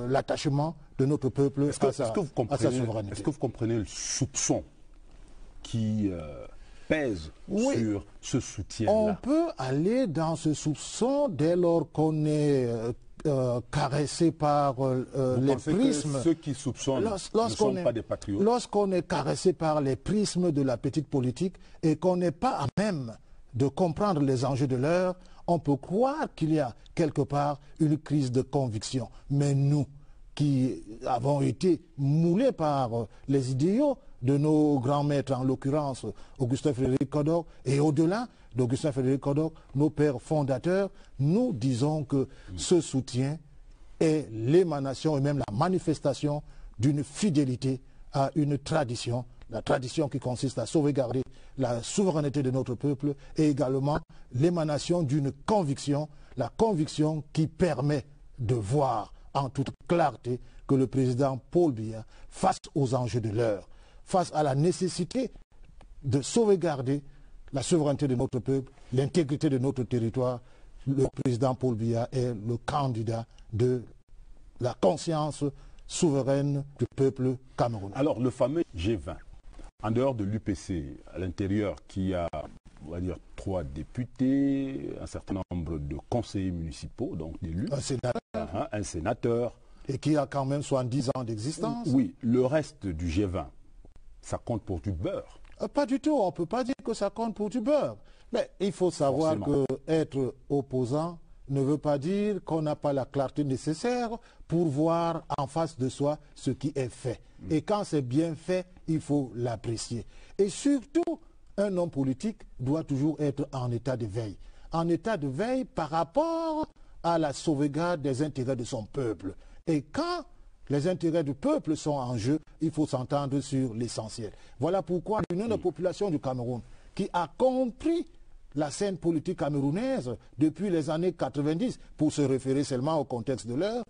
l'attachement de notre peuple à sa souveraineté. Est-ce que vous comprenez le soupçon qui pèse sur ce soutien-là? On peut aller dans ce soupçon dès lors qu'on est caressé par les prismes. Ceux qui soupçonnent ne sont pas des patriotes. Lorsqu'on est caressé par les prismes de la petite politique et qu'on n'est pas à même de comprendre les enjeux de l'heure, on peut croire qu'il y a quelque part une crise de conviction. Mais nous, qui avons été moulés par les idéaux de nos grands maîtres, en l'occurrence Augustin Frédéric Kodor, et au-delà d'Augustin Frédéric Kodor, nos pères fondateurs, nous disons que ce soutien est l'émanation et même la manifestation d'une fidélité à une tradition, la tradition qui consiste à sauvegarder la souveraineté de notre peuple, et également l'émanation d'une conviction, la conviction qui permet de voir en toute clarté que le président Paul Biya, face aux enjeux de l'heure, face à la nécessité de sauvegarder la souveraineté de notre peuple, l'intégrité de notre territoire, le président Paul Biya est le candidat de la conscience souveraine du peuple camerounais. Alors le fameux G20, en dehors de l'UPC, à l'intérieur, qui a, on va dire, 3 députés, un certain nombre de conseillers municipaux, donc d'élus, un sénateur. Et qui a quand même 70 ans d'existence. Oui, le reste du G20, ça compte pour du beurre. Pas du tout, on ne peut pas dire que ça compte pour du beurre. Mais il faut savoir qu'être opposant ne veut pas dire qu'on n'a pas la clarté nécessaire pour voir en face de soi ce qui est fait. Et quand c'est bien fait, il faut l'apprécier. Et surtout, un homme politique doit toujours être en état de veille. En état de veille par rapport à la sauvegarde des intérêts de son peuple. Et quand les intérêts du peuple sont en jeu, il faut s'entendre sur l'essentiel. Voilà pourquoi l'Union des populations du Cameroun, qui a compris la scène politique camerounaise depuis les années 90, pour se référer seulement au contexte de l'heure,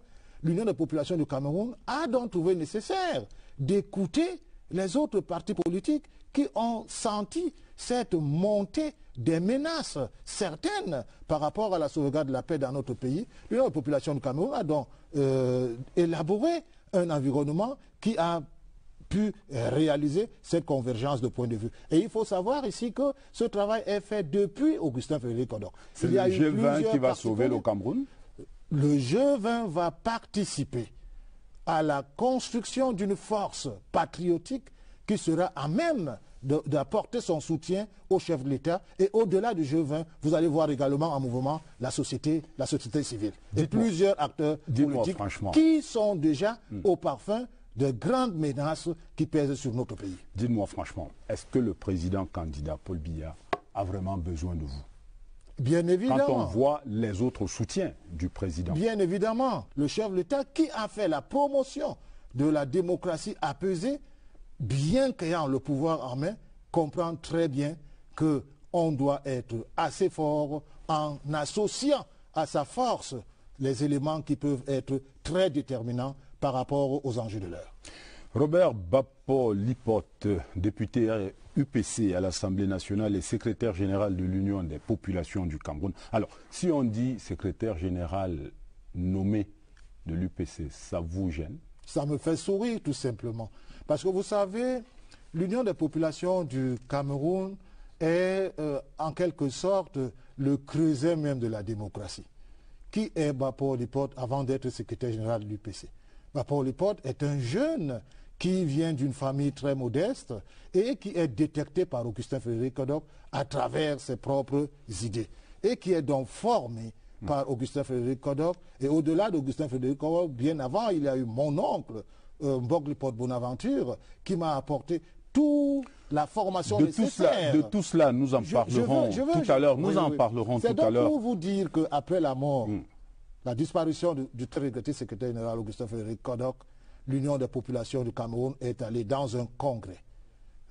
l'Union des populations du Cameroun a donc trouvé nécessaire d'écouter les autres partis politiques qui ont senti cette montée des menaces certaines par rapport à la sauvegarde de la paix dans notre pays. L'Union des populations du Cameroun a donc élaboré un environnement qui a pu réaliser cette convergence de points de vue. Et il faut savoir ici que ce travail est fait depuis Augustin Frédéric Kodor. C'est le G20 qui va sauver le Cameroun? Le G20 va participer à la construction d'une force patriotique qui sera à même d'apporter son soutien au chef de l'État. Et au-delà du G20, vous allez voir également en mouvement la société civile. Et plusieurs acteurs politiques qui sont déjà au parfum de grandes menaces qui pèsent sur notre pays. Dites-moi franchement, est-ce que le président candidat Paul Biya a vraiment besoin de vous? Bien évidemment. Quand on voit les autres soutiens du président. Bien évidemment. Le chef de l'État qui a fait la promotion de la démocratie apaisée, bien qu'ayant le pouvoir en main, comprend très bien qu'on doit être assez fort en associant à sa force les éléments qui peuvent être très déterminants par rapport aux enjeux de l'heure. Robert Bappo-Lipote, député UPC à l'Assemblée nationale et secrétaire général de l'Union des populations du Cameroun. Alors, si on dit secrétaire général nommé de l'UPC, ça vous gêne? Ça me fait sourire tout simplement. Parce que vous savez, l'Union des populations du Cameroun est en quelque sorte le creuset même de la démocratie, qui est Bapor Lipote avant d'être secrétaire général de l'UPC. Bapor Lipote est un jeune qui vient d'une famille très modeste et qui est détecté par Augustin Frédéric Kodok à travers ses propres idées. Et qui est donc formé par Augustin Frédéric Kodok. Et au-delà d'Augustin Frédéric Kodok, bien avant, il y a eu mon oncle, Mbok Lipote Bonaventure, qui m'a apporté toute la formation nécessaire. De tout cela, nous en parlerons tout à l'heure. Nous en parlerons tout à l'heure. C'est donc pour vous dire qu'après la mort, la disparition du très regretté secrétaire général Augustin Frédéric Kodok, l'Union des populations du Cameroun est allée dans un congrès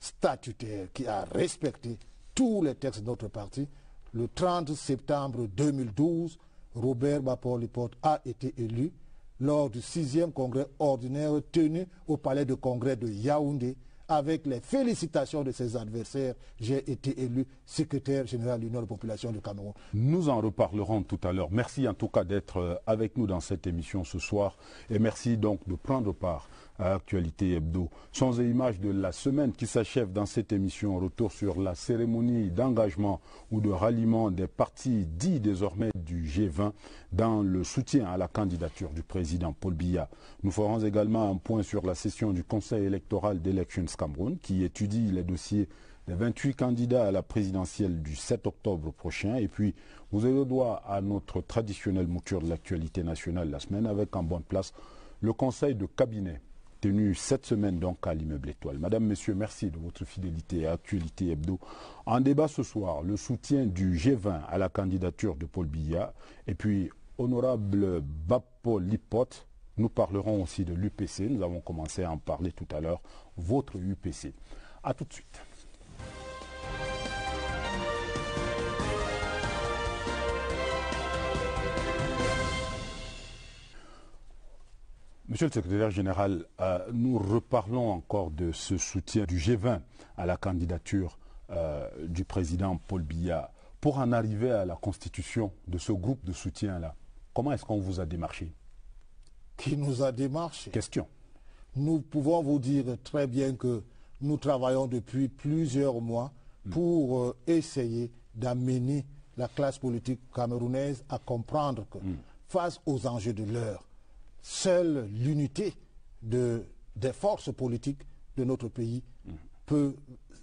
statutaire qui a respecté tous les textes de notre parti. Le 30 septembre 2012, Robert Bapor Lipote a été élu lors du 6e congrès ordinaire tenu au palais de congrès de Yaoundé. Avec les félicitations de ses adversaires, j'ai été élu secrétaire général de l'Union des populations du Cameroun. Nous en reparlerons tout à l'heure. Merci en tout cas d'être avec nous dans cette émission ce soir. Et merci donc de prendre part à Actualité Hebdo. Sons et images de la semaine qui s'achève dans cette émission. Retour sur la cérémonie d'engagement ou de ralliement des partis dits désormais du G20 dans le soutien à la candidature du président Paul Biya. Nous ferons également un point sur la session du Conseil électoral d'Elections Cameroun qui étudie les dossiers des 28 candidats à la présidentielle du 7 octobre prochain. Et puis, vous avez droit à notre traditionnelle mouture de l'actualité nationale la semaine avec en bonne place le conseil de cabinet tenu cette semaine donc à l'immeuble Étoile. Madame, Messieurs, merci de votre fidélité à Actualité Hebdo. En débat ce soir, le soutien du G20 à la candidature de Paul Biya et puis honorable Bapor Lipote. Nous parlerons aussi de l'UPC. Nous avons commencé à en parler tout à l'heure. Votre UPC. A tout de suite. Monsieur le secrétaire général, nous reparlons encore de ce soutien du G20 à la candidature du président Paul Biya. Pour en arriver à la constitution de ce groupe de soutien-là, comment est-ce qu'on vous a démarché? Qui nous a démarché? Question. Nous pouvons vous dire très bien que nous travaillons depuis plusieurs mois pour essayer d'amener la classe politique camerounaise à comprendre que face aux enjeux de l'heure, seule l'unité des forces politiques de notre pays peut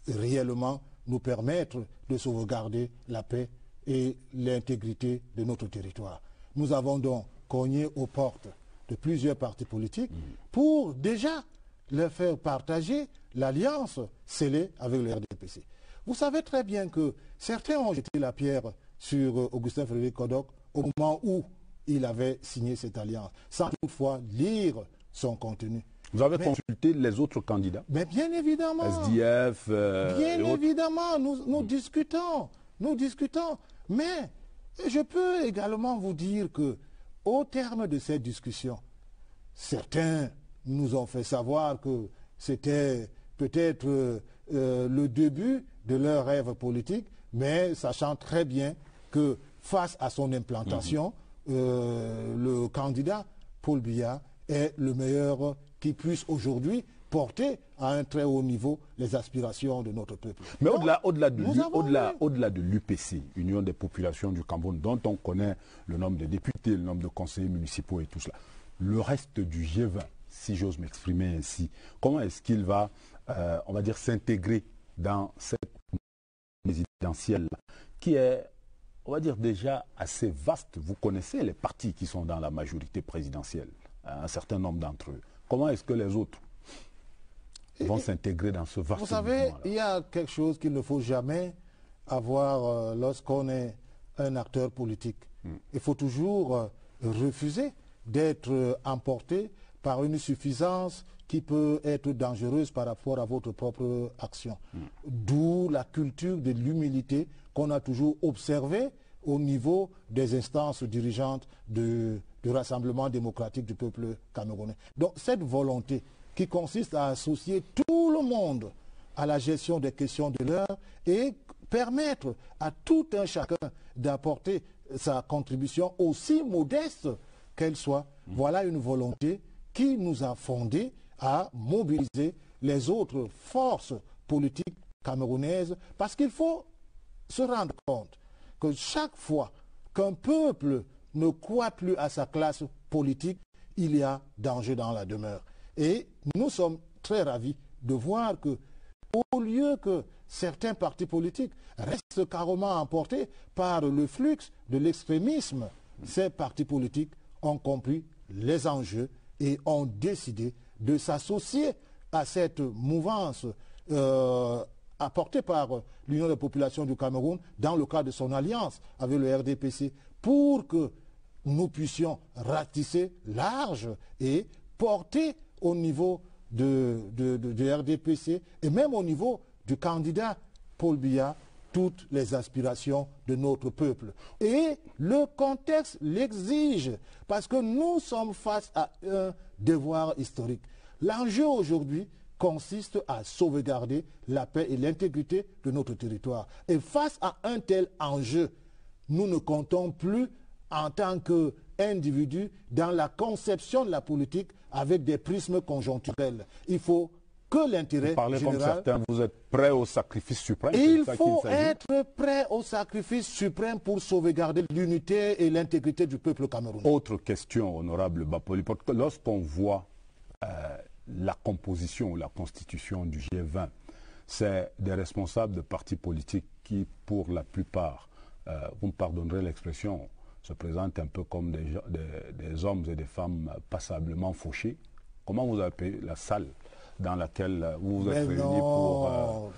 réellement nous permettre de sauvegarder la paix et l'intégrité de notre territoire. Nous avons donc cogné aux portes de plusieurs partis politiques pour déjà leur faire partager l'alliance scellée avec le RDPC. Vous savez très bien que certains ont jeté la pierre sur Augustin Frédéric Kodok au moment où il avait signé cette alliance, sans toutefois lire son contenu. Vous avez consulté les autres candidats? Mais bien évidemment. SDF bien évidemment, nous discutons. Mais je peux également vous dire que au terme de cette discussion, certains nous ont fait savoir que c'était peut-être le début de leur rêve politique, mais sachant très bien que face à son implantation, le candidat Paul Biya est le meilleur qui puisse aujourd'hui porter à un très haut niveau les aspirations de notre peuple. Mais au-delà de l'UPC, Union des populations du Cameroun, dont on connaît le nombre de députés, le nombre de conseillers municipaux et tout cela, le reste du G20, si j'ose m'exprimer ainsi, comment est-ce qu'il va, on va dire, s'intégrer dans cette présidentielle qui est, on va dire, déjà assez vaste? Vous connaissez les partis qui sont dans la majorité présidentielle, un certain nombre d'entre eux. Comment est-ce que les autres vont s'intégrer dans ce vaste mouvement-là? Vous savez, il y a quelque chose qu'il ne faut jamais avoir lorsqu'on est un acteur politique. Il faut toujours refuser d'être emporté par une suffisance qui peut être dangereuse par rapport à votre propre action. D'où la culture de l'humilité qu'on a toujours observée au niveau des instances dirigeantes du Rassemblement démocratique du peuple camerounais. Donc cette volonté qui consiste à associer tout le monde à la gestion des questions de l'heure et permettre à tout un chacun d'apporter sa contribution aussi modeste qu'elle soit. Voilà une volonté qui nous a fondés à mobiliser les autres forces politiques camerounaises, parce qu'il faut se rendre compte que chaque fois qu'un peuple ne croit plus à sa classe politique, il y a danger dans la demeure. Et nous sommes très ravis de voir que, au lieu que certains partis politiques restent carrément emportés par le flux de l'extrémisme, ces partis politiques ont compris les enjeux et ont décidé de s'associer à cette mouvance apportée par l'Union des populations du Cameroun dans le cadre de son alliance avec le RDPC pour que nous puissions ratisser large et porter au niveau de RDPC et même au niveau du candidat Paul Biya toutes les aspirations de notre peuple. Et le contexte l'exige parce que nous sommes face à un devoir historique. L'enjeu aujourd'hui consiste à sauvegarder la paix et l'intégrité de notre territoire. Et face à un tel enjeu, nous ne comptons plus en tant qu'individus dans la conception de la politique avec des prismes conjoncturels. Il faut que l'intérêt général... Comme certains, vous êtes prêts au sacrifice suprême. Il faut être prêt au sacrifice suprême pour sauvegarder l'unité et l'intégrité du peuple camerounais. Autre question, honorable Bapoli, lorsqu'on voit la composition ou la constitution du G20, c'est des responsables de partis politiques qui, pour la plupart, vous me pardonnerez l'expression, se présentent un peu comme des hommes et des femmes passablement fauchés. Comment vous appelez la salle dans laquelle vous vous êtes réunis pour...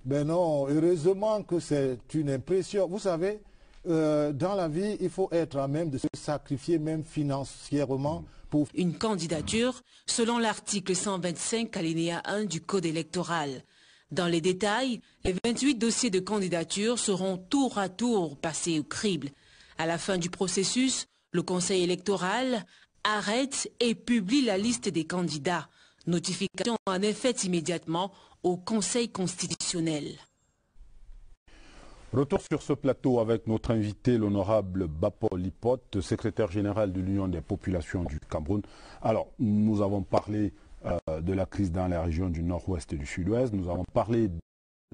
Ben non, heureusement que c'est une impression. Vous savez, dans la vie, il faut être à même de se sacrifier, même financièrement, pour... Une candidature selon l'article 125 alinéa 1 du Code électoral. Dans les détails, les 28 dossiers de candidature seront tour à tour passés au crible. À la fin du processus, le Conseil électoral arrête et publie la liste des candidats. Notification en est faite immédiatement au Conseil constitutionnel. Retour sur ce plateau avec notre invité, l'honorable Bapoli Pot, secrétaire général de l'Union des populations du Cameroun. Alors, nous avons parlé de la crise dans les régions du nord-ouest et du sud-ouest. Nous avons parlé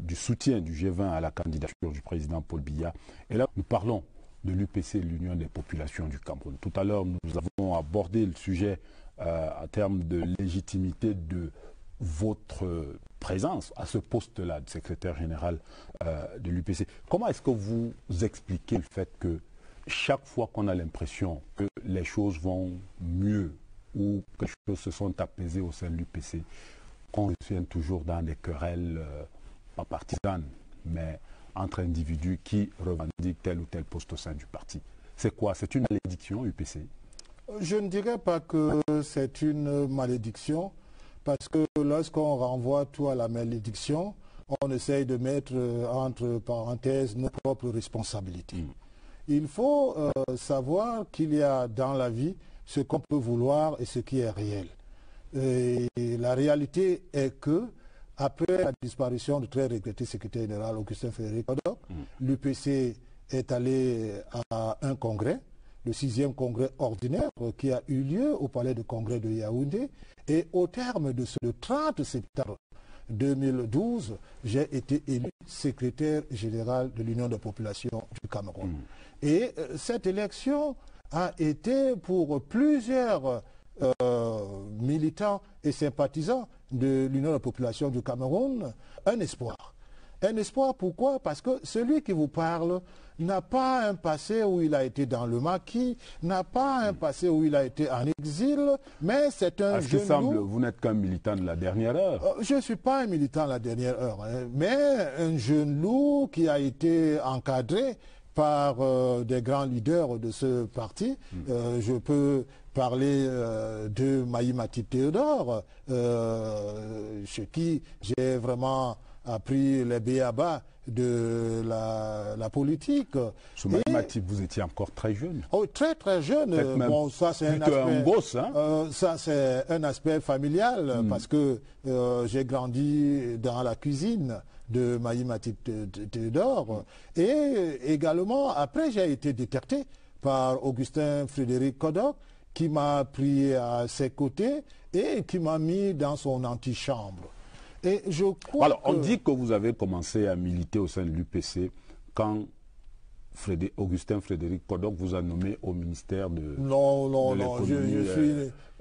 du soutien du G20 à la candidature du président Paul Biya. Et là, nous parlons de l'UPC, l'Union des populations du Cameroun. Tout à l'heure, nous avons abordé le sujet en termes de légitimité de votre présence à ce poste-là de secrétaire général de l'UPC. Comment est-ce que vous expliquez le fait que chaque fois qu'on a l'impression que les choses vont mieux ou que les choses se sont apaisées au sein de l'UPC, qu'on revient toujours dans des querelles, pas partisanes, mais entre individus qui revendiquent tel ou tel poste au sein du parti? C'est quoi? C'est une malédiction, UPC? Je ne dirais pas que c'est une malédiction, parce que lorsqu'on renvoie tout à la malédiction, on essaye de mettre entre parenthèses nos propres responsabilités. Il faut savoir qu'il y a dans la vie ce qu'on peut vouloir et ce qui est réel. Et la réalité est que, après la disparition du très regretté secrétaire général Augustin Frédéric Kodok, l'UPC est allé à un congrès, le 6e congrès ordinaire qui a eu lieu au palais de congrès de Yaoundé. Et au terme de ce 30 septembre 2012, j'ai été élu secrétaire général de l'Union des populations du Cameroun. Et cette élection a été pour plusieurs militants et sympathisants de l'Union des populations du Cameroun un espoir. Un espoir, pourquoi? Parce que celui qui vous parle n'a pas un passé où il a été dans le maquis, n'a pas un passé où il a été en exil, mais c'est un jeune loup. Vous n'êtes qu'un militant de la dernière heure. Je ne suis pas un militant de la dernière heure, mais un jeune loup qui a été encadré par des grands leaders de ce parti. Je peux parler de Maïmati Théodore, chez qui j'ai vraiment appris les b.a.-ba de la politique. Maïmati, vous étiez encore très jeune. Oh, très très jeune. Bon, ça c'est un aspect. Un gosse, hein? Ça c'est un aspect familial parce que j'ai grandi dans la cuisine de Maïmati Théodore et également après j'ai été détecté par Augustin Frédéric Kodok qui m'a pris à ses côtés et qui m'a mis dans son antichambre. Et je crois Alors, on dit que vous avez commencé à militer au sein de l'UPC quand Augustin Frédéric Kodok vous a nommé au ministère de Non,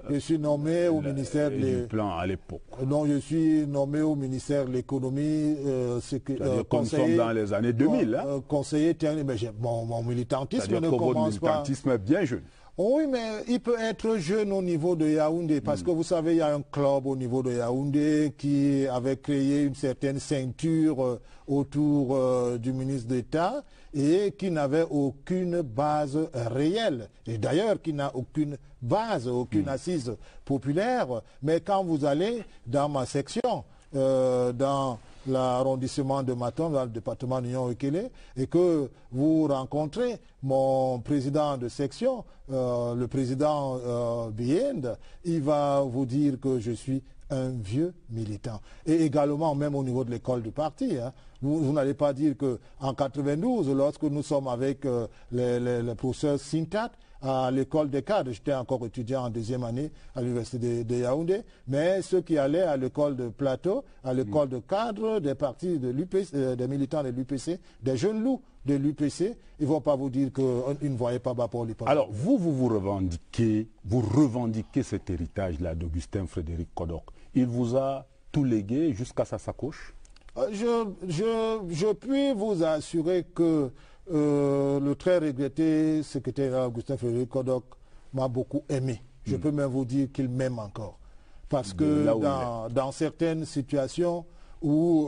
je suis nommé au ministère du plan à l'époque. Non, je suis nommé au ministère de l'économie, comme nous sommes dans les années 2000. Conseiller technique, mais mon militantisme ne commence pas. Votre militantisme est bien jeune. Oui, mais il peut être jeune au niveau de Yaoundé, parce que vous savez, il y a un club au niveau de Yaoundé qui avait créé une certaine ceinture autour du ministre d'État et qui n'avait aucune base réelle. Et d'ailleurs, qui n'a aucune base, aucune assise populaire. Mais quand vous allez dans ma section, dans l'arrondissement de Maton, dans le département d'Union-Okele, et que vous rencontrez mon président de section, le président Biend, il va vous dire que je suis un vieux militant. Et également, même au niveau de l'école du parti, hein, vous n'allez pas dire qu'en 92, lorsque nous sommes avec le professeur Sintat, à l'école des cadres, j'étais encore étudiant en deuxième année à l'université de Yaoundé, mais ceux qui allaient à l'école de Plateau, à l'école de cadres des partis de l'UPC, des militants de l'UPC, des jeunes loups de l'UPC, ils ne vont pas vous dire qu'ils ne voyaient pas Bapor Lipa. Alors vous revendiquez cet héritage-là d'Augustin Frédéric Kodok. Il vous a tout légué jusqu'à sa sacoche? Je puis vous assurer que le très regretté secrétaire Augustin Frédéric Kodok m'a beaucoup aimé. Je peux même vous dire qu'il m'aime encore. Parce que dans certaines situations où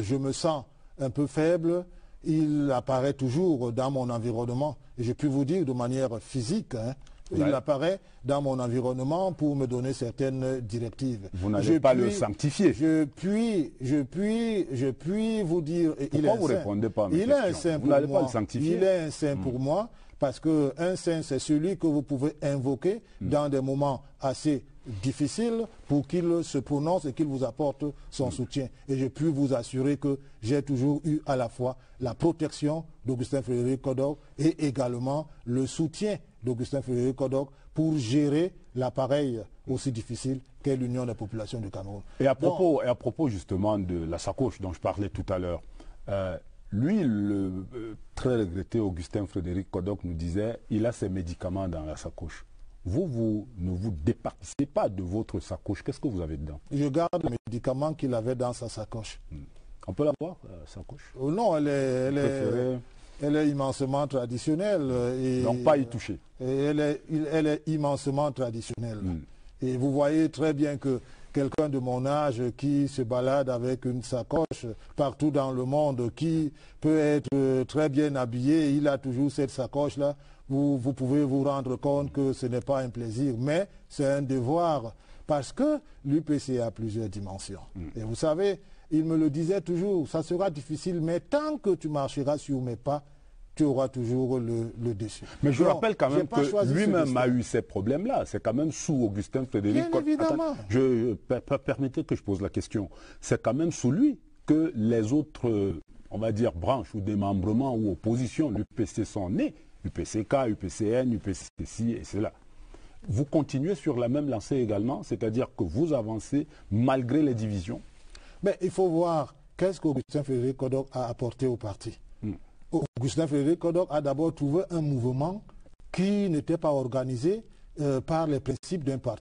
je me sens un peu faible, il apparaît toujours dans mon environnement. Et je peux vous dire de manière physique, hein, il apparaît dans mon environnement pour me donner certaines directives. Vous n'allez pas le sanctifier. Je puis vous dire... Pourquoi vous ne répondez pas à mes questions? Vous n'allez pas le sanctifier. Il est un saint pour moi, parce qu'un saint, c'est celui que vous pouvez invoquer dans des moments assez difficiles pour qu'il se prononce et qu'il vous apporte son soutien. Et je puis vous assurer que j'ai toujours eu à la fois la protection d'Augustin Frédéric Kodok et également le soutien d'Augustin Frédéric Kodok pour gérer l'appareil aussi difficile qu'est l'Union des populations du Cameroun. Et à propos justement de la sacoche dont je parlais tout à l'heure, lui, le très regretté Augustin Frédéric Kodok nous disait il a ses médicaments dans la sacoche. Vous ne vous départissez pas de votre sacoche. Qu'est-ce que vous avez dedans? Je garde les médicaments qu'il avait dans sa sacoche. On peut la voir, sacoche? Non, elle est immensément traditionnelle. Et donc pas y toucher. Elle est immensément traditionnelle. Et vous voyez très bien que quelqu'un de mon âge qui se balade avec une sacoche partout dans le monde, qui peut être très bien habillé, il a toujours cette sacoche-là, vous pouvez vous rendre compte que ce n'est pas un plaisir, mais c'est un devoir, parce que l'UPC a plusieurs dimensions. Et vous savez, il me le disait toujours, ça sera difficile, mais tant que tu marcheras sur mes pas, tu auras toujours le dessus. Mais je rappelle quand même que lui-même a eu ces problèmes-là. C'est quand même sous Augustin Frédéric Kodok. Évidemment. Permettez que je pose la question. C'est quand même sous lui que les autres, on va dire, branches ou démembrements ou oppositions, l'UPC sont nés. UPCK, UPCN, UPCC et cela. Vous continuez sur la même lancée également, c'est-à-dire que vous avancez malgré les divisions? Mais il faut voir qu'est-ce qu'Augustin Frédéric Kodok a apporté au parti. Augustin Frédéric Kodok a d'abord trouvé un mouvement qui n'était pas organisé par les principes d'un parti